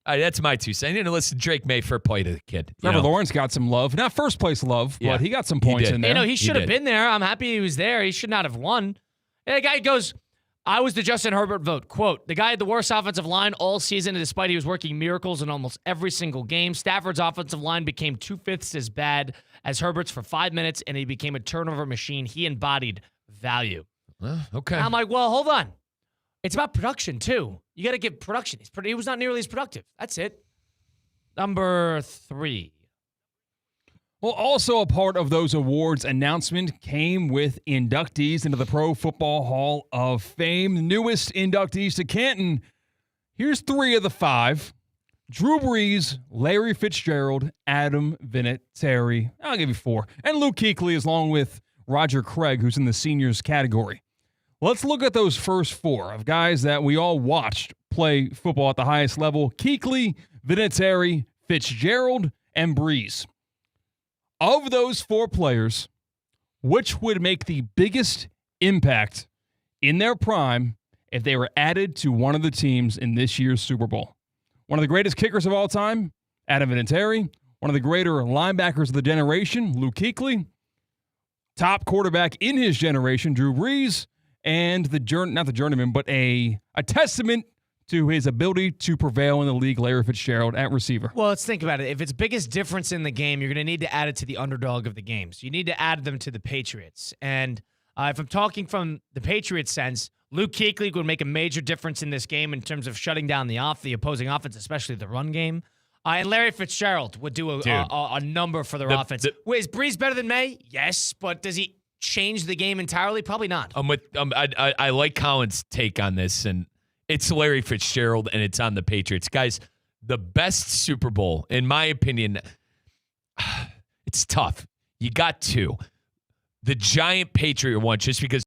That's my 2 cents. I didn't listen to Drake May for play to the kid. Trevor Lawrence got some love. Not first place love, Yeah. but he got some points did. in there. He should have did. been there. I'm happy he was there. He should not have won. And the guy goes, I was the Justin Herbert vote. Quote, the guy had the worst offensive line all season, and despite he was working miracles in almost every single game. Stafford's offensive line became 2/5 as bad as Herbert's for 5 minutes, and he became a turnover machine. He embodied value. Okay. And I'm like, well, hold on. It's about production, too. You got to give production. He was not nearly as productive. That's it. Number 3. Well, also a part of those awards announcement came with inductees into the Pro Football Hall of Fame. Newest inductees to Canton. Here's 3 of the 5. Drew Brees, Larry Fitzgerald, Adam Vinatieri. I'll give you 4. And Luke Kuechly, along with Roger Craig, who's in the seniors category. Let's look at those first 4 of guys that we all watched play football at the highest level. Kuechly, Vinatieri, Fitzgerald, and Brees. Of those 4 players, which would make the biggest impact in their prime if they were added to one of the teams in this year's Super Bowl? One of the greatest kickers of all time, Adam Vinatieri. One of the greater linebackers of the generation, Luke Kuechly. Top quarterback in his generation, Drew Brees. And not the journeyman, but a testament to his ability to prevail in the league, Larry Fitzgerald at receiver. Well, let's think about it. If it's biggest difference in the game, you're going to need to add it to the underdog of the game. So you need to add them to the Patriots. And if I'm talking from the Patriots sense, Luke Kuechly would make a major difference in this game in terms of shutting down the opposing offense, especially the run game. And Larry Fitzgerald would do a number for their offense. Wait, is Brees better than May? Yes, but does he change the game entirely? Probably not. I like Colin's take on this, and it's Larry Fitzgerald, and it's on the Patriots. Guys, the best Super Bowl, in my opinion, it's tough. You got 2. The giant Patriot one, just because.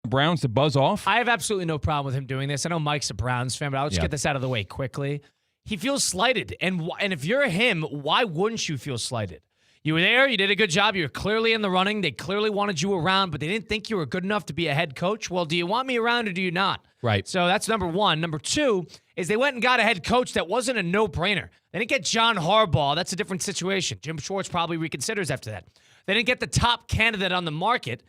Browns to buzz off? I have absolutely no problem with him doing this. I know Mike's a Browns fan, but I'll just get this out of the way quickly. He feels slighted. And if you're him, why wouldn't you feel slighted? You were there. You did a good job. You were clearly in the running. They clearly wanted you around, but they didn't think you were good enough to be a head coach. Well, do you want me around or do you not? Right. So that's number one. Number two is they went and got a head coach that wasn't a no-brainer. They didn't get John Harbaugh. That's a different situation. Jim Schwartz probably reconsiders after that. They didn't get the top candidate on the market.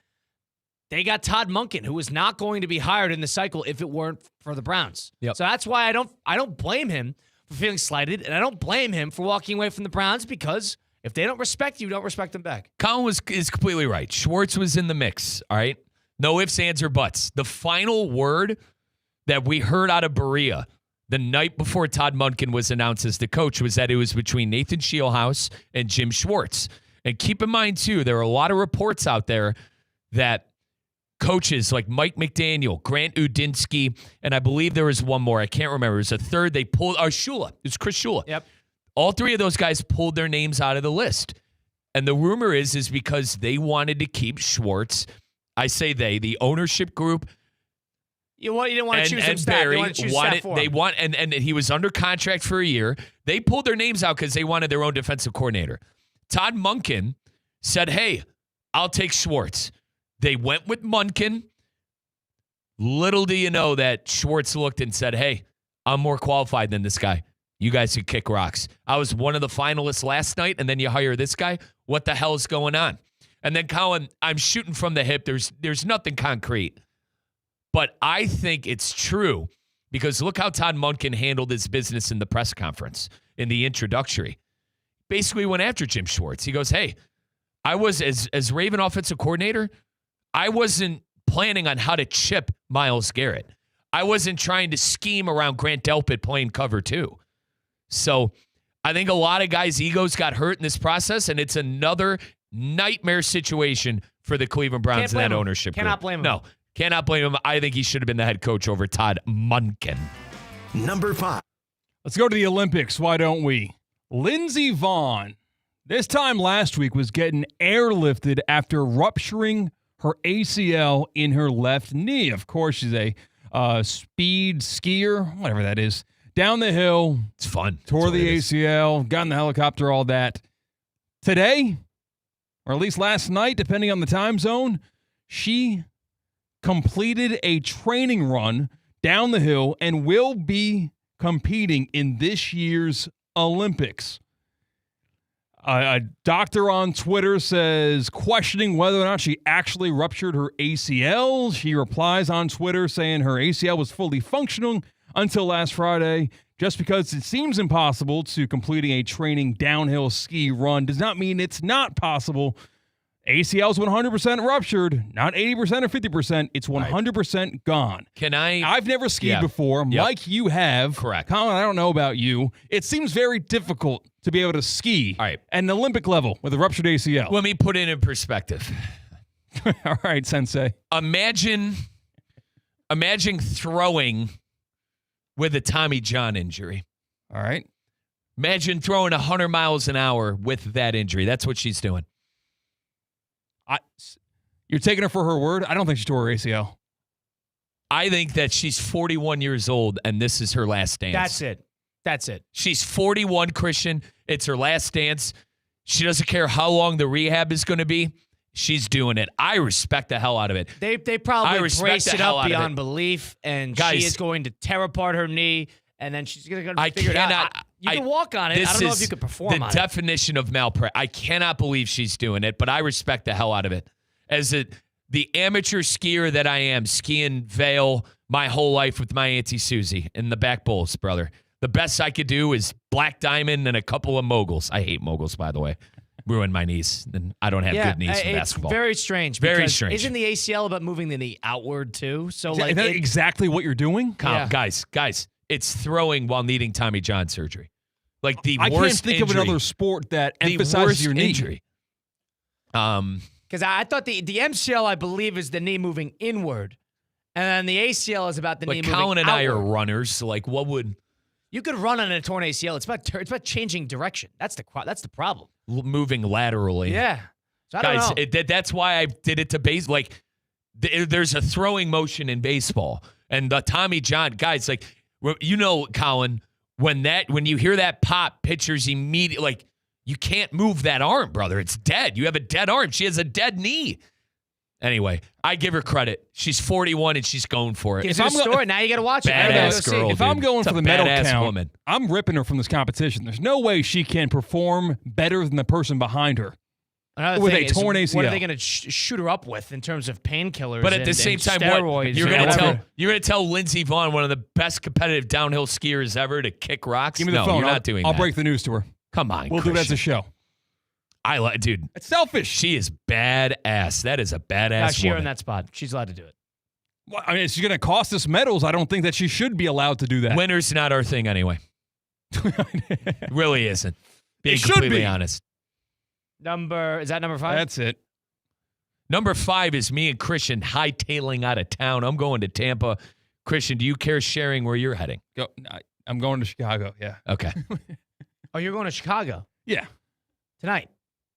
They got Todd Monken, who was not going to be hired in the cycle if it weren't for the Browns. Yep. So that's why I don't blame him for feeling slighted, and I don't blame him for walking away from the Browns because If they don't respect you, don't respect them back. Colin is completely right. Schwartz was in the mix, all right? No ifs, ands, or buts. The final word that we heard out of Berea the night before Todd Monken was announced as the coach was that it was between Nathan Scheelhaus and Jim Schwartz. And keep in mind, too, there are a lot of reports out there that coaches like Mike McDaniel, Grant Udinsky, and I believe there was one more. I can't remember. It was a third. They pulled Shula. It was Chris Shula. Yep. All three of those guys pulled their names out of the list. And the rumor is because they wanted to keep Schwartz. I say the ownership group. You didn't want to choose him staff. Barry They want to choose staff for him. and he was under contract for a year. They pulled their names out because they wanted their own defensive coordinator. Todd Monken said, hey, I'll take Schwartz. They went with Monken. Little do you know that Schwartz looked and said, hey, I'm more qualified than this guy. You guys could kick rocks. I was one of the finalists last night, and then you hire this guy? What the hell is going on? And then, Colin, I'm shooting from the hip. There's nothing concrete. But I think it's true because look how Todd Monken handled his business in the press conference, in the introductory. Basically went after Jim Schwartz. He goes, hey, I was, as Raven offensive coordinator, I wasn't planning on how to chip Myles Garrett. I wasn't trying to scheme around Grant Delpit playing cover 2. So I think a lot of guys' egos got hurt in this process, and it's another nightmare situation for the Cleveland Browns and that ownership group. Cannot blame him. No, cannot blame him. I think he should have been the head coach over Todd Monken. Number 5. Let's go to the Olympics. Why don't we? Lindsey Vonn, this time last week, was getting airlifted after rupturing her ACL in her left knee. Of course, she's a speed skier, whatever that is. Down the hill. It's fun. Tore the ACL, got in the helicopter, all that. Today, or at least last night, depending on the time zone, she completed a training run down the hill and will be competing in this year's Olympics. A doctor on Twitter says, questioning whether or not she actually ruptured her ACL. She replies on Twitter saying her ACL was fully functional until last Friday. Just because it seems impossible to completing a training downhill ski run does not mean it's not possible. ACL is 100% ruptured, not 80% or 50%. It's 100% gone. I've never skied before. Yep. Mike, you have. Correct. Colin, I don't know about you. It seems very difficult to be able to ski at an Olympic level with a ruptured ACL. Let me put it in perspective. All right, Sensei. Imagine throwing with a Tommy John injury. All right. Imagine throwing 100 miles an hour with that injury. That's what she's doing. You're taking her for her word? I don't think she tore her ACL. I think that she's 41 years old, and this is her last dance. That's it. She's 41, Christian. It's her last dance. She doesn't care how long the rehab is going to be. She's doing it. I respect the hell out of it. They probably braced it up beyond belief, and Guys, she is going to tear apart her knee, and then she's going to figure it out. You can walk on it. I don't know if you could perform on it. The definition of malpractice. I cannot believe she's doing it, but I respect the hell out of it. As the amateur skier that I am, skiing Vail my whole life with my Auntie Susie in the back bowls, brother. The best I could do is Black Diamond and a couple of moguls. I hate moguls, by the way. Ruined my knees, and I don't have good knees for basketball. It's very strange. Very strange. Isn't the ACL about moving the knee outward too? So Is that exactly what you're doing? Guys, it's throwing while needing Tommy John surgery. Like the worst I can't think injury. of another sport that The emphasizes worst your knee. injury. Because I thought the MCL, I believe, is the knee moving inward, and then the ACL is about the knee moving outward. Colin and I are runners. So like, what would you could run on a torn ACL? It's about changing direction. That's the problem. Moving laterally? Yeah. So I don't know. That's why I did it to base. Like, there's a throwing motion in baseball, and the Tommy John guys, like, you know, Colin, when you hear that pop, pitchers immediately like. You can't move that arm, brother. It's dead. You have a dead arm. She has a dead knee. Anyway, I give her credit. She's 41 and she's going for it. It's a story. Now you got to watch it. Badass girl, if I'm going it's for the a medal badass count, woman. I'm ripping her from this competition. There's no way she can perform better than the person behind her with a torn ACL. What are they going to shoot her up with in terms of painkillers? But at the same time, steroids you're going to tell Lindsey Vonn, one of the best competitive downhill skiers ever, to kick rocks? Give me the phone. You're not doing I'll that. break the news to her. Come on, We'll Christian. do it as a show. I like, dude. It's selfish. She is badass. That is a badass She woman. in that spot. She's allowed to do it. Well, I mean, if she's going to cost us medals, I don't think that she should be allowed to do that. Winner's not our thing anyway. Really isn't. Being It should completely be. honest. Is that number 5? That's it. Number 5 is me and Christian hightailing out of town. I'm going to Tampa. Christian, do you care sharing where you're heading? I'm going to Chicago, yeah. Okay. Oh, you're going to Chicago Yeah. tonight?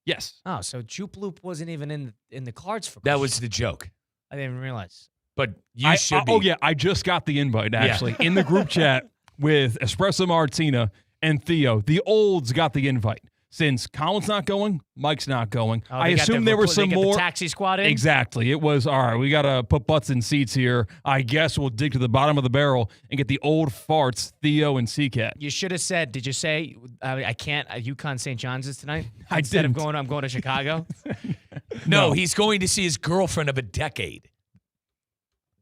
Yes. Oh, so Jupe Loop wasn't even in the cards for That Christian. was the joke. I didn't even realize. But you should be. Oh, yeah. I just got the invite, actually, in the group chat with Espresso Martina and Theo. The olds got the invite. Since Colin's not going, Mike's not going. Oh, I assume there were some more. The taxi squad in? Exactly. It was, all right, we got to put butts in seats here. I guess we'll dig to the bottom of the barrel and get the old farts, Theo and Seacat. You should have said, did you say, I can't, UConn St. John's is tonight? I Instead didn't. of I'm going to Chicago? No, he's going to see his girlfriend of a decade.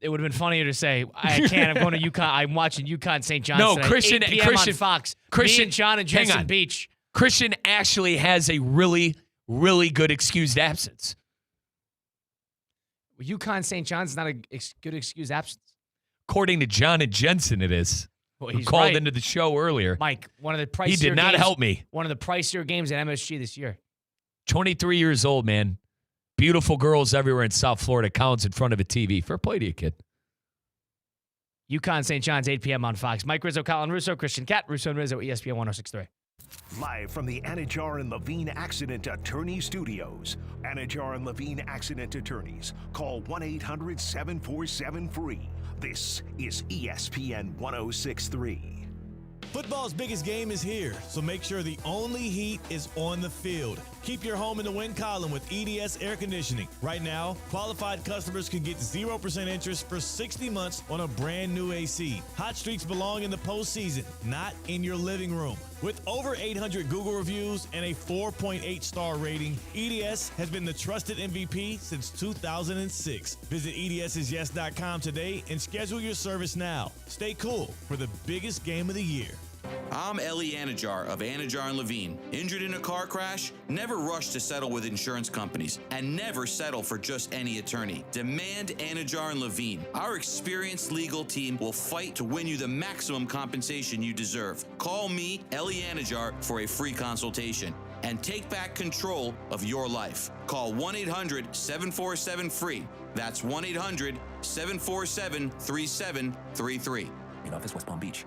It would have been funnier to say, I can't, I'm going to UConn, I'm watching UConn St. John's No, tonight, Christian- 8 p.m. Christian- on Fox. Christian- Me and John and hang Jensen on. Beach. Christian actually has a really, really good excused absence. UConn St. John's is not a good excuse absence. According to John and Jensen, it is. Well, Who he's called right. into the show earlier. Mike, one of the pricier He did not games- help me. One of the pricier games at MSG this year. 23 years old, man. Beautiful girls everywhere in South Florida. Collins in front of a TV. Fair play to you, kid. UConn St. John's, 8 p.m. on Fox. Mike Rizzo, Colin Russo, Christian Cat, Russo and Rizzo, ESPN 106.3. Live from the Anajar and Levine Accident Attorney Studios. Anajar and Levine Accident Attorneys. Call 1-800-747-FREE. This is ESPN 106.3. Football's biggest game is here, so make sure the only heat is on the field. Keep your home in the win column with EDS Air Conditioning. Right now, qualified customers can get 0% interest for 60 months on a brand new AC. Hot streaks belong in the postseason, not in your living room. With over 800 Google reviews and a 4.8 star rating, EDS has been the trusted MVP since 2006. Visit EDSIsYes.com today and schedule your service now. Stay cool for the biggest game of the year. I'm Ellie Anajar of Anajar and Levine. Injured in a car crash? Never rush to settle with insurance companies and never settle for just any attorney. Demand Anajar and Levine. Our experienced legal team will fight to win you the maximum compensation you deserve. Call me, Ellie Anajar, for a free consultation and take back control of your life. Call 1-800-747-FREE. That's 1-800-747-3733. In office, West Palm Beach.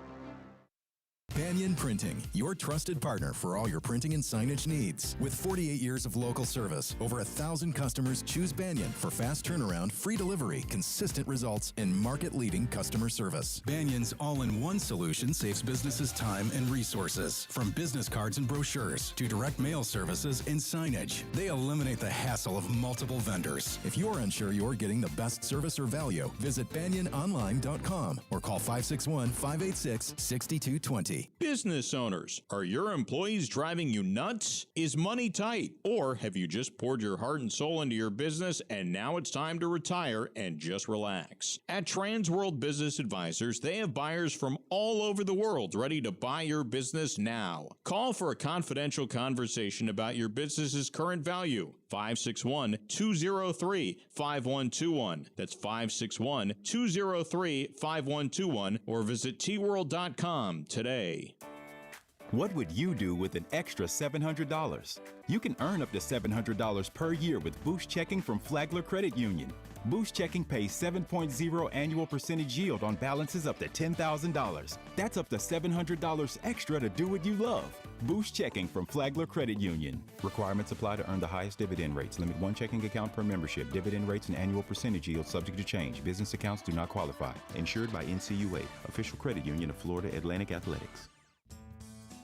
Banyan Printing, your trusted partner for all your printing and signage needs. With 48 years of local service, over 1,000 customers choose Banyan for fast turnaround, free delivery, consistent results, and market-leading customer service. Banyan's all-in-one solution saves businesses time and resources. From business cards and brochures to direct mail services and signage, they eliminate the hassle of multiple vendors. If you're unsure you're getting the best service or value, visit banyanonline.com or call 561-586-6220. Business owners, are your employees driving you nuts? Is money tight? Or have you just poured your heart and soul into your business and now it's time to retire and just relax? At Transworld Business Advisors, they have buyers from all over the world ready to buy your business now. Call for a confidential conversation about your business's current value. 561-203-5121. That's 561-203-5121 or visit tworld.com today. What would you do with an extra $700? You can earn up to $700 per year with Boost Checking from Flagler Credit Union. Boost Checking pays 7.0 annual percentage yield on balances up to $10,000. That's up to $700 extra to do what you love. Boost Checking from Flagler Credit Union. Requirements apply to earn the highest dividend rates. Limit one checking account per membership. Dividend rates and annual percentage yield subject to change. Business accounts do not qualify. Insured by NCUA, official credit union of Florida Atlantic Athletics.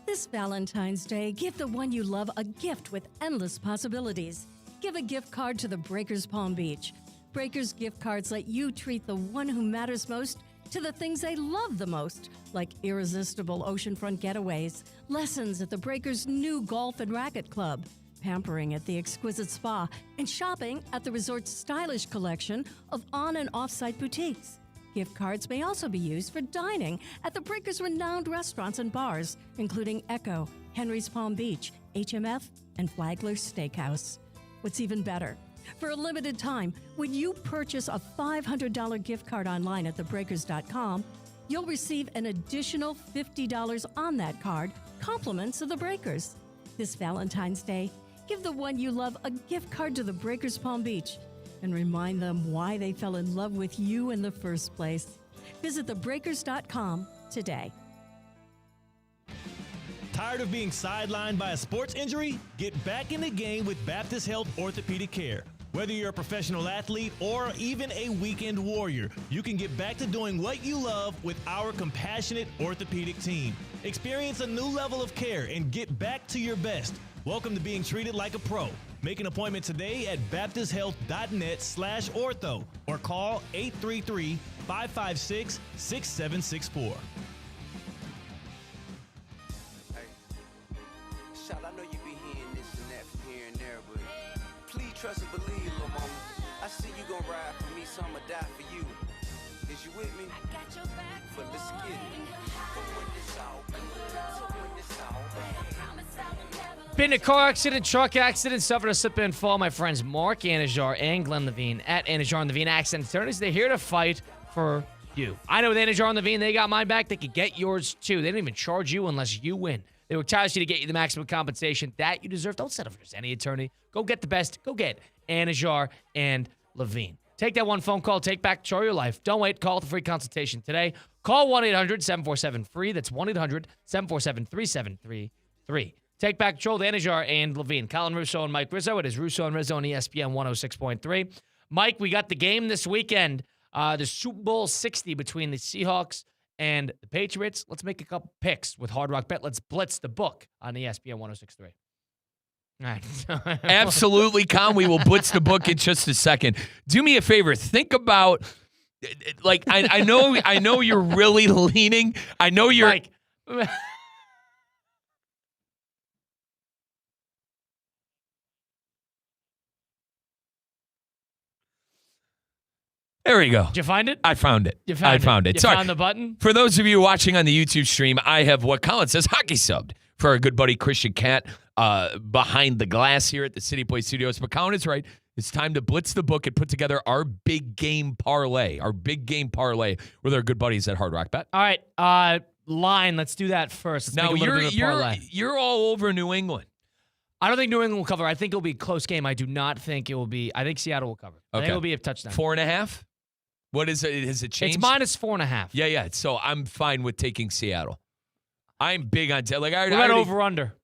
This Valentine's Day, give the one you love a gift with endless possibilities. Give a gift card to the Breakers Palm Beach. Breakers gift cards let you treat the one who matters most to the things they love the most, like irresistible oceanfront getaways, lessons at the Breakers' new golf and racket club, pampering at the exquisite spa, and shopping at the resort's stylish collection of on- and off-site boutiques. Gift cards may also be used for dining at the Breakers' renowned restaurants and bars, including Echo, Henry's Palm Beach, HMF, and Flagler's Steakhouse. What's even better? For a limited time, when you purchase a $500 gift card online at thebreakers.com, you'll receive an additional $50 on that card, compliments of the Breakers. This Valentine's Day, give the one you love a gift card to the Breakers Palm Beach and remind them why they fell in love with you in the first place. Visit thebreakers.com today. Tired of being sidelined by a sports injury? Get back in the game with Baptist Health Orthopedic Care. Whether you're a professional athlete or even a weekend warrior, you can get back to doing what you love with our compassionate orthopedic team. Experience a new level of care and get back to your best. Welcome to being treated like a pro. Make an appointment today at baptisthealth.net/ortho or call 833-556-6764. Shot, I know you be hearing this and that from here and there, but please trust and believe, little mama. I see you gon' ride for me, so I'ma die for you. Is you with me? I got your back. But let's get it. But when it's all good, so when it's all bad. Been in a car accident, truck accident, suffered a slip and fall. My friends Mark Anajar and Glenn Levine at Anajar and Levine Accident Attorneys. They're here to fight for you. I know with Anajar and Levine, they got mine back. They could get yours too. They don't even charge you unless you win. They will task you to get you the maximum compensation that you deserve. Don't settle for just any attorney. Go get the best. Go get Anajar and Levine. Take that one phone call. Take back control of your life. Don't wait. Call the free consultation today. Call 1-800-747-FREE. That's 1-800-747-3733. Take back control of Anajar and Levine. Colin Russo and Mike Rizzo. It is Russo and Rizzo on ESPN 106.3. Mike, we got the game this weekend. The Super Bowl 60 between the Seahawks and the Patriots. Let's make a couple picks with Hard Rock Bet. Let's blitz the book on ESPN 106.3. All right. Absolutely, Con. We will blitz the book in just a second. Do me a favor. Think about, like, I know you're really leaning. I know you're. Mike. There we go. Did you find it? I found it. You found it. You Sorry. found the button? For those of you watching on the YouTube stream, I have what Colin says hockey subbed for our good buddy Christian Cat behind the glass here at the City Play Studios. But Colin is right. It's time to blitz the book and put together our big game parlay. With our good buddies at Hard Rock Bet. All right. Line. Let's do that first. Let's Now, make a little bit of a parlay. you're all over New England. I don't think New England will cover. I think it'll be a close game. I do not think it will be. I think Seattle will cover. I think it'll be a touchdown. 4.5? What is it? Has it changed? It's -4.5. Yeah. So I'm fine with taking Seattle. I'm big on What about over/under?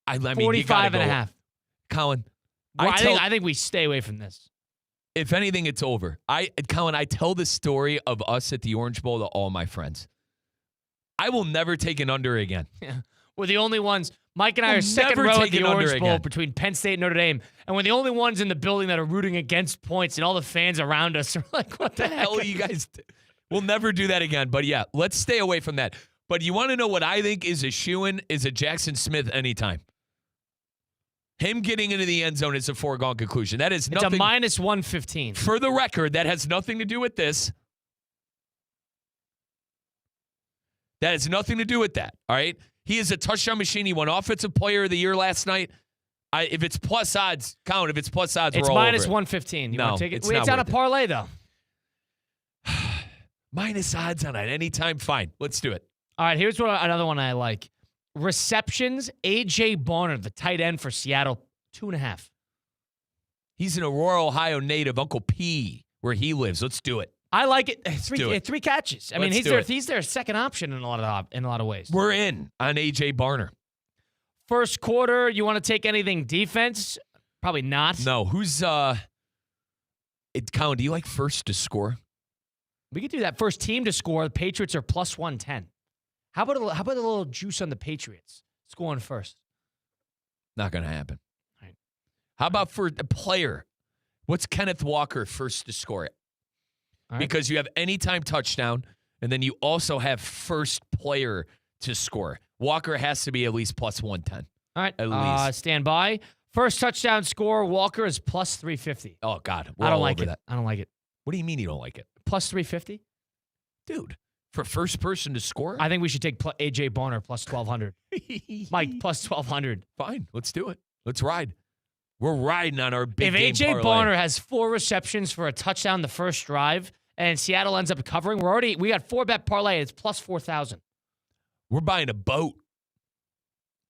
I mean, 45.5. Colin, I think we stay away from this. If anything, it's over. Colin, I tell the story of us at the Orange Bowl to all my friends. I will never take an under again. Yeah. We're the only ones. Mike and I are second row at the Orange Bowl between Penn State and Notre Dame, and we're the only ones in the building that are rooting against points, and all the fans around us are like, what the hell are you guys? We'll never do that again. But yeah, let's stay away from that. But you want to know what I think is a shoo-in? Is a Jackson Smith anytime. Him getting into the end zone is a foregone conclusion. That is nothing. It's a -115. For the record, that has nothing to do with this. That has nothing to do with that, all right? He is a touchdown machine. He won Offensive Player of the Year last night. If it's plus odds, Colin, if it's plus odds, it's we're all over it. -115. You want to take it? It's It's on a parlay, though. Minus odds on it anytime, fine. Let's do it. All right, here's another one I like. Receptions, A.J. Barner, the tight end for Seattle, 2.5. He's an Aurora, Ohio native, Uncle P, where he lives. Let's do it. I like it. Three catches. I mean, he's Let's their second option in a lot of ways. We're in on A.J. Barner. First quarter, you want to take anything defense? Probably not. No. Who's Colin, do you like first to score? We could do that. First team to score. The Patriots are +110. How about a little juice on the Patriots scoring first? Not going to happen. All right. How about for the player? What's Kenneth Walker first to score it? Right. Because you have anytime touchdown, and then you also have first player to score. Walker has to be at least +110. All right. At least. Stand by. First touchdown score, Walker is +350. Oh, God. I don't like it. I don't like it. What do you mean you don't like it? +350? Dude, For first person to score? I think we should take A.J. Barner plus 1,200. Mike, plus 1,200. Fine. Let's do it. Let's ride. We're riding on our big If game A.J. parlay. Barner has 4 receptions for a touchdown the first drive and Seattle ends up covering, we got 4-bet parlay. It's plus 4,000. We're buying a boat.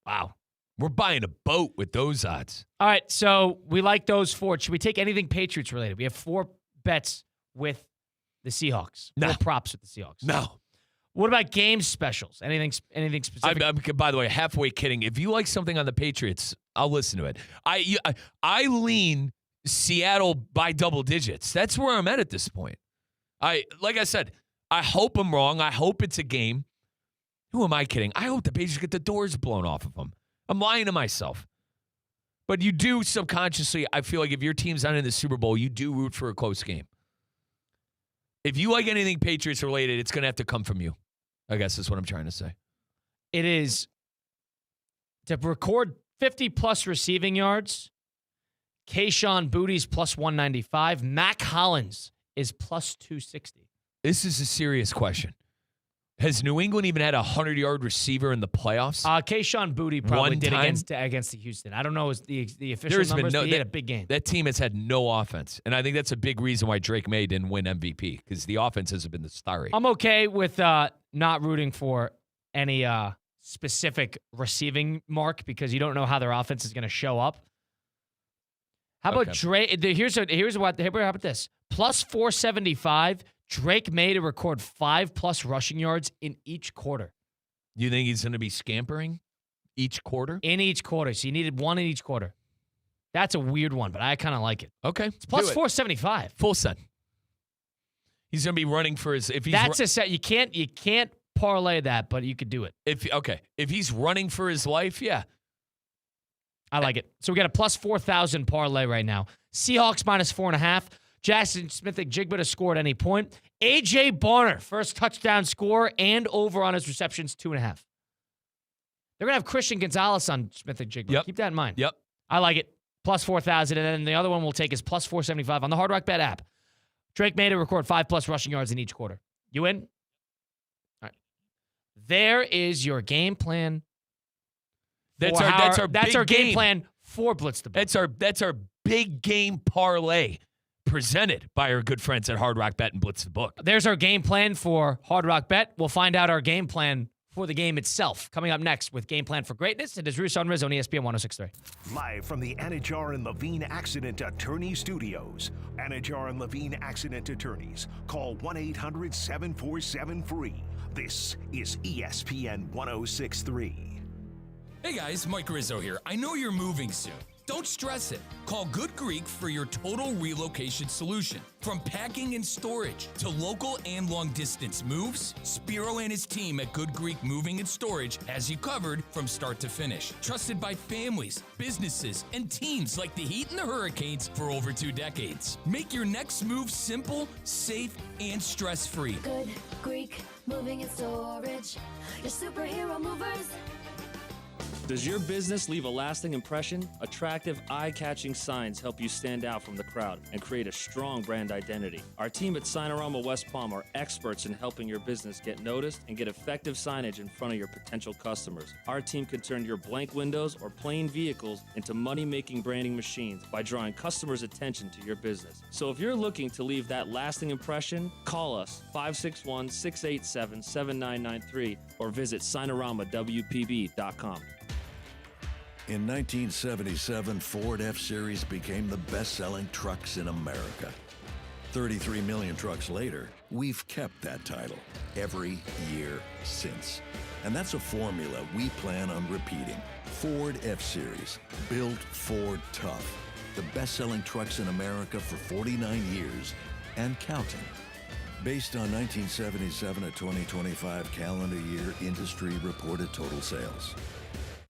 Wow. We're buying a boat with those odds. All right, so we like those 4. Should we take anything Patriots related? We have 4 bets with the Seahawks. No. 4 props with the Seahawks. No. What about game specials? Anything specific? I'm, by the way, halfway kidding. If you like something on the Patriots, I'll listen to it. I lean Seattle by double digits. That's where I'm at this point. Like I said, I hope I'm wrong. I hope it's a game. Who am I kidding? I hope the Patriots get the doors blown off of them. I'm lying to myself. But you do subconsciously, I feel like if your team's not in the Super Bowl, you do root for a close game. If you like anything Patriots related, it's going to have to come from you. I guess that's what I'm trying to say. It is to record 50-plus receiving yards. Kayshon Bouttie's plus 195. Mac Hollins is plus 260. This is a serious question. Has New England even had a 100-yard receiver in the playoffs? Kayshon Boutte probably One did time? against the Houston. I don't know the official There's numbers, been but he had a big game. That team has had no offense, and I think that's a big reason why Drake May didn't win MVP, because the offense hasn't been the starry. I'm okay with not rooting for any specific receiving mark because you don't know how their offense is going to show up. How about Drake? How about this? Plus 475. Drake May to record 5+ rushing yards in each quarter. You think he's going to be scampering each quarter? In each quarter. So you needed 1 in each quarter. That's a weird one, but I kind of like it. Okay. It's plus 475. Full set. He's going to be running for his... That's a set. You can't parlay that, but you could do it. If he's running for his life, yeah. I like it. So we got a plus 4,000 parlay right now. Seahawks minus 4.5. Jackson Smith-Njigba to score at any point. A.J. Barner, first touchdown score and over on his receptions, 2.5. They're going to have Christian Gonzalez on Smith-Njigba. Yep. Keep that in mind. Yep. I like it. Plus 4,000. And then the other one we'll take is plus 475 on the Hard Rock Bet app. Drake May to record 5+ rushing yards in each quarter. You in? All right. There is your game plan. That's our game plan for Blitz the Book. That's our big game parlay presented by our good friends at Hard Rock Bet and Blitz the Book. There's our game plan for Hard Rock Bet. We'll find out our game plan for the game itself. Coming up next with Game Plan for Greatness, it is Russo and Rizzo on ESPN 106.3. Live from the Anajar and Levine Accident Attorney Studios. Anajar and Levine Accident Attorneys. Call 1-800-747-FREE. This is ESPN 106.3. Hey guys, Mike Rizzo here. I know you're moving soon. Don't stress it. Call Good Greek for your total relocation solution. From packing and storage to local and long distance moves, Spiro and his team at Good Greek Moving and Storage has you covered from start to finish. Trusted by families, businesses, and teams like the Heat and the Hurricanes for over 2 decades. Make your next move simple, safe, and stress-free. Good Greek Moving and Storage. Your superhero movers. Does your business leave a lasting impression? Attractive, eye-catching signs help you stand out from the crowd and create a strong brand identity. Our team at Signorama West Palm are experts in helping your business get noticed and get effective signage in front of your potential customers. Our team can turn your blank windows or plain vehicles into money-making branding machines by drawing customers' attention to your business. So if you're looking to leave that lasting impression, call us 561-687-7993 or visit signoramawpb.com. In 1977, Ford F-Series became the best-selling trucks in America. 33 million trucks later, we've kept that title every year since. And that's a formula we plan on repeating. Ford F-Series, built Ford tough. The best-selling trucks in America for 49 years and counting. Based on 1977 to 2025 calendar year industry reported total sales.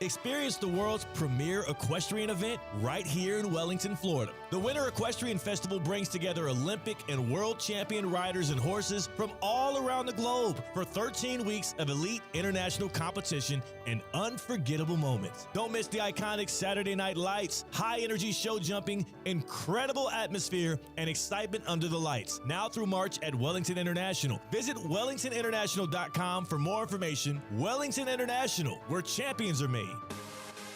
Experience the world's premier equestrian event right here in Wellington, Florida. The Winter Equestrian Festival brings together Olympic and world champion riders and horses from all around the globe for 13 weeks of elite international competition and unforgettable moments. Don't miss the iconic Saturday Night Lights, high-energy show jumping, incredible atmosphere, and excitement under the lights. Now through March at Wellington International. Visit wellingtoninternational.com for more information. Wellington International, where champions are made.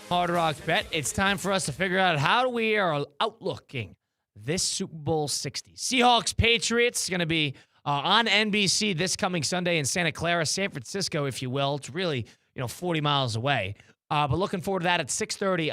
Hard Rock Bet. It's time for us to figure out how we are outlooking this Super Bowl 60. Seahawks Patriots going to be on NBC this coming Sunday in Santa Clara, San Francisco, if you will. It's really 40 miles away. But looking forward to that at 6:30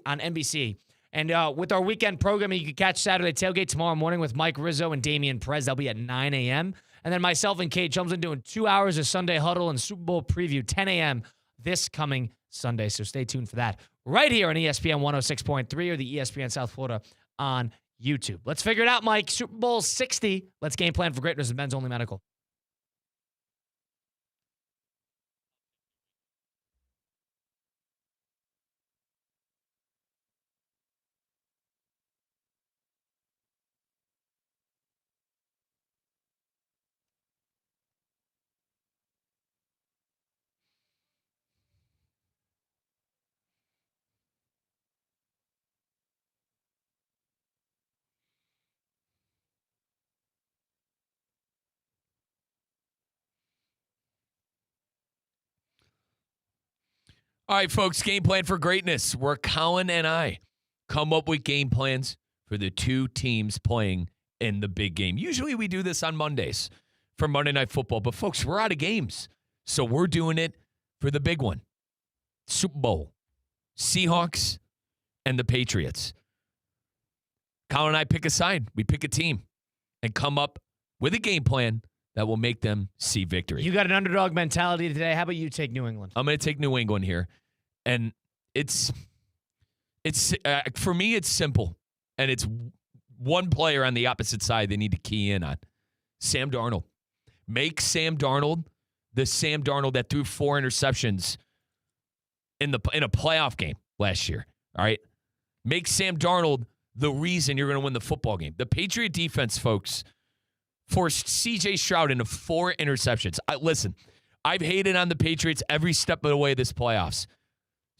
on NBC. And with our weekend programming, you can catch Saturday Tailgate tomorrow morning with Mike Rizzo and Damian Perez. They'll be at 9 a.m. And then myself and Kate Chumsman doing 2 hours of Sunday Huddle and Super Bowl preview, 10 a.m. this coming Sunday. So stay tuned for that right here on ESPN 106.3 or the ESPN South Florida on YouTube. Let's figure it out, Mike. Super Bowl 60. Let's game plan for greatness with Men's Only Medical. All right, folks, game plan for greatness, where Colin and I come up with game plans for the two teams playing in the big game. Usually we do this on Mondays for Monday Night Football, but folks, we're out of games. So we're doing it for the big one. Super Bowl. Seahawks and the Patriots. Colin and I pick a side. We pick a team and come up with a game plan that will make them see victory. You got an underdog mentality today. How about you take New England? I'm going to take New England here. And it's for me, it's simple. And it's one player on the opposite side they need to key in on. Sam Darnold. Make Sam Darnold the Sam Darnold that threw 4 interceptions in a playoff game last year. All right? Make Sam Darnold the reason you're going to win the football game. The Patriot defense, folks, forced C.J. Stroud into 4 interceptions. Listen, I've hated on the Patriots every step of the way this playoffs.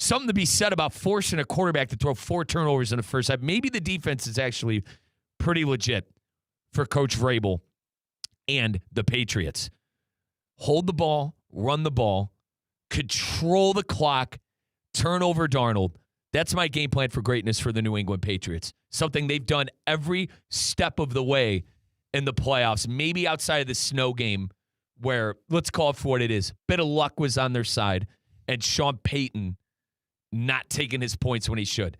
Something to be said about forcing a quarterback to throw 4 turnovers in the first half. Maybe the defense is actually pretty legit for Coach Vrabel and the Patriots. Hold the ball, run the ball, control the clock, turn over Darnold. That's my game plan for greatness for the New England Patriots. Something they've done every step of the way in the playoffs, maybe outside of the snow game where, let's call it for what it is, bit of luck was on their side and Sean Payton not taking his points when he should.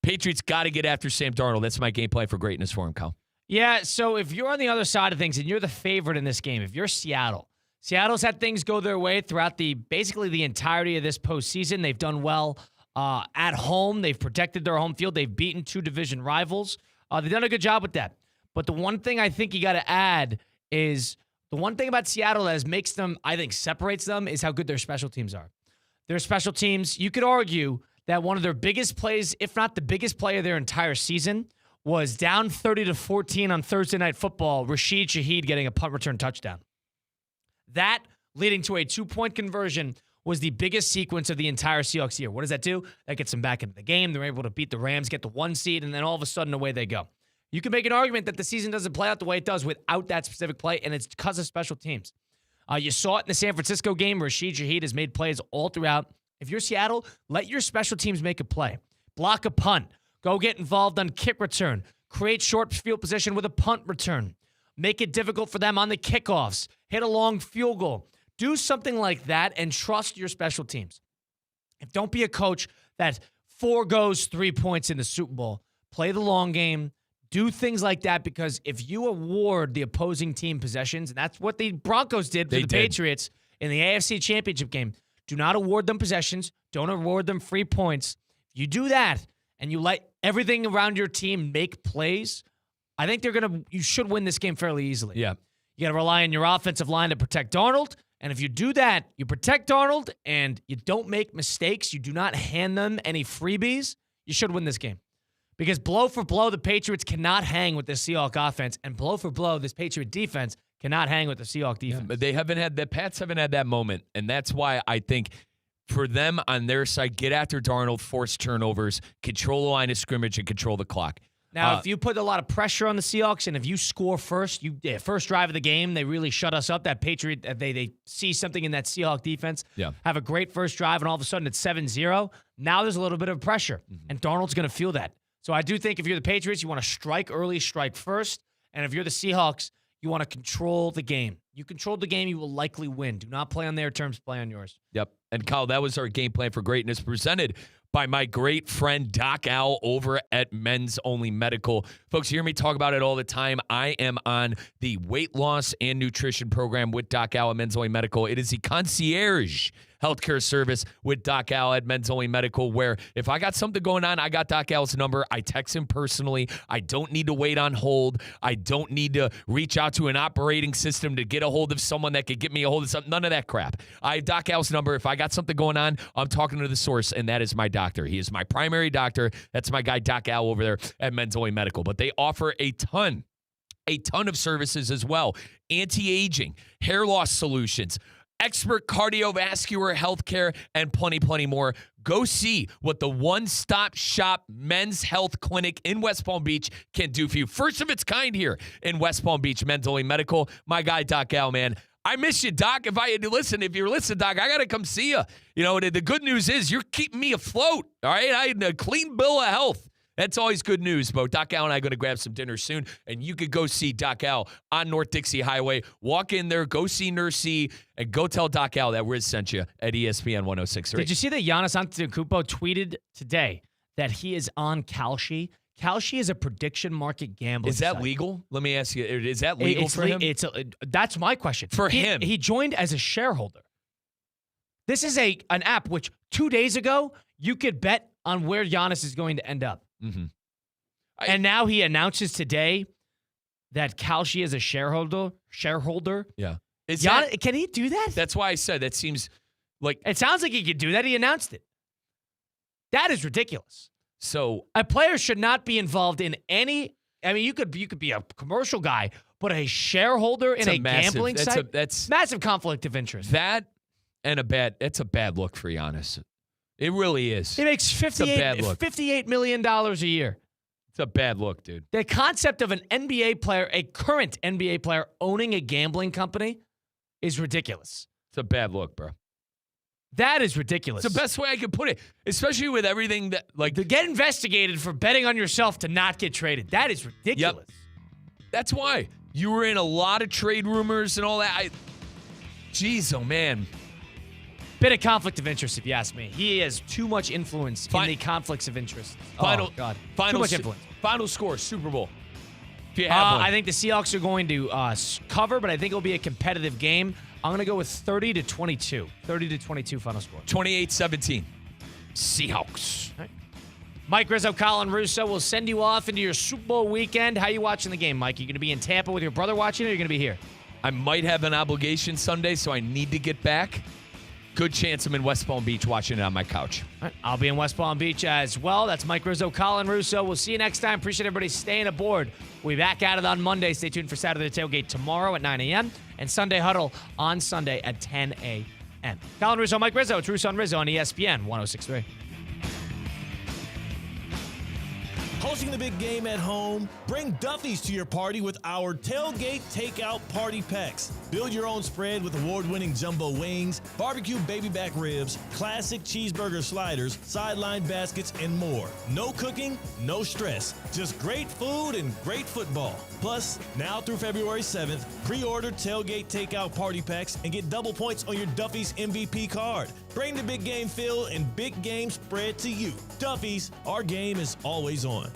Patriots got to get after Sam Darnold. That's my game plan for greatness for him, Kyle. Yeah, so if you're on the other side of things and you're the favorite in this game, if you're Seattle's had things go their way throughout basically the entirety of this postseason. They've done well at home. They've protected their home field. They've beaten 2 division rivals. They've done a good job with that. But the one thing I think you got to add is the one thing about Seattle that makes them, I think, separates them is how good their special teams are. Their special teams, you could argue that one of their biggest plays, if not the biggest play of their entire season, was down 30-14 on Thursday Night Football, Rashid Shaheed getting a punt return touchdown. That, leading to a 2-point conversion, was the biggest sequence of the entire Seahawks year. What does that do? That gets them back into the game. They're able to beat the Rams, get the 1 seed, and then all of a sudden away they go. You can make an argument that the season doesn't play out the way it does without that specific play, and it's because of special teams. You saw it in the San Francisco game. Rashid Shaheed has made plays all throughout. If you're Seattle, let your special teams make a play. Block a punt. Go get involved on kick return. Create short field position with a punt return. Make it difficult for them on the kickoffs. Hit a long field goal. Do something like that and trust your special teams. Don't be a coach that forgoes 3 points in the Super Bowl. Play the long game. Do things like that, because if you award the opposing team possessions, and that's what the Broncos did for the Patriots in the AFC Championship game, do not award them possessions. Don't award them free points. If you do that and you let everything around your team make plays, I think you should win this game fairly easily. Yeah. You got to rely on your offensive line to protect Darnold. And if you do that, you protect Darnold and you don't make mistakes. You do not hand them any freebies. You should win this game. Because blow for blow, the Patriots cannot hang with the Seahawks offense. And blow for blow, this Patriot defense cannot hang with the Seahawks defense. Yeah, but the Pats haven't had that moment. And that's why I think for them on their side, get after Darnold, force turnovers, control the line of scrimmage, and control the clock. Now, if you put a lot of pressure on the Seahawks, and if you score first, first drive of the game, they really shut us up. That Patriot, they see something in that Seahawks defense, have a great first drive, and all of a sudden it's 7-0. Now there's a little bit of pressure, and Darnold's going to feel that. So I do think if you're the Patriots, you want to strike early, strike first. And if you're the Seahawks, you want to control the game. You control the game, you will likely win. Do not play on their terms, play on yours. Yep. And Kyle, that was our game plan for greatness presented by my great friend Doc Al over at Men's Only Medical. Folks, you hear me talk about it all the time. I am on the weight loss and nutrition program with Doc Al at Men's Only Medical. It is the concierge healthcare service with Doc Al at Men's Only Medical, where if I got something going on, I got Doc Al's number. I text him personally. I don't need to wait on hold. I don't need to reach out to an operating system to get a hold of someone that could get me a hold of something. None of that crap. I have Doc Al's number. If I got something going on, I'm talking to the source, and that is my doctor. He is my primary doctor. That's my guy, Doc Al, over there at Men's Only Medical. But they offer a ton of services as well. Anti-aging, hair loss solutions, expert cardiovascular health care, and plenty more. Go see what the one-stop shop men's health clinic in West Palm Beach can do for you. First of its kind here in West Palm Beach, Men's Only Medical. My guy, Doc Al, man. I miss you, Doc. If you're listening, Doc, I got to come see you. You know, the good news is you're keeping me afloat, all right? I had a clean bill of health. That's always good news, Bo. Doc Al and I are going to grab some dinner soon, and you could go see Doc Al on North Dixie Highway. Walk in there, go see Nurse C, and go tell Doc Al that Riz sent you at ESPN 106.3. Did you see that Giannis Antetokounmpo tweeted today that he is on Kalshi? Kalshi is a prediction market gambling Is that site. legal? Let me ask you, is that legal for him? That's my question. For him. He joined as a shareholder. This is an app which 2 days ago, you could bet on where Giannis is going to end up. Mm-hmm. And now he announces today that Kalshi is a shareholder. Yeah. Can he do that? That's why I said that seems like... It sounds like he could do that. He announced it. That is ridiculous. So a player should not be involved in any... I mean, you could be a commercial guy, but a shareholder in a gambling site? That's massive conflict of interest. That and it's a bad look for Giannis. It really is. He makes $58 million a year. It's a bad look, dude. The concept of an NBA player, a current NBA player, owning a gambling company is ridiculous. It's a bad look, bro. That is ridiculous. It's the best way I could put it, especially with everything that, like... To get investigated for betting on yourself to not get traded. That is ridiculous. Yep. That's why. You were in a lot of trade rumors and all that. Jeez, oh, man. Bit of conflict of interest, if you ask me. He has too much influence in the conflicts of interest. Final score, Super Bowl. If you have one. I think the Seahawks are going to cover, but I think it'll be a competitive game. I'm going to go with 30-22. 30-22 final score. 28-17. Seahawks. Right. Mike Rizzo, Colin Russo will send you off into your Super Bowl weekend. How are you watching the game, Mike? You going to be in Tampa with your brother watching it, or are you going to be here? I might have an obligation Sunday, so I need to get back. Good chance I'm in West Palm Beach watching it on my couch. All right, I'll be in West Palm Beach as well. That's Mike Rizzo, Colin Russo. We'll see you next time. Appreciate everybody staying aboard. We'll be back at it on Monday. Stay tuned for Saturday Tailgate tomorrow at 9 a.m. and Sunday Huddle on Sunday at 10 a.m. Colin Russo, Mike Rizzo. It's Russo and Rizzo on ESPN 106.3. Hosting the big game at home? Bring Duffy's to your party with our Tailgate Takeout Party Packs. Build your own spread with award-winning jumbo wings, barbecue baby back ribs, classic cheeseburger sliders, sideline baskets, and more. No cooking, no stress. Just great food and great football. Plus, now through February 7th, pre-order Tailgate Takeout Party Packs and get double points on your Duffy's MVP card. Bring the big game feel and big game spread to you. Duffy's, our game is always on.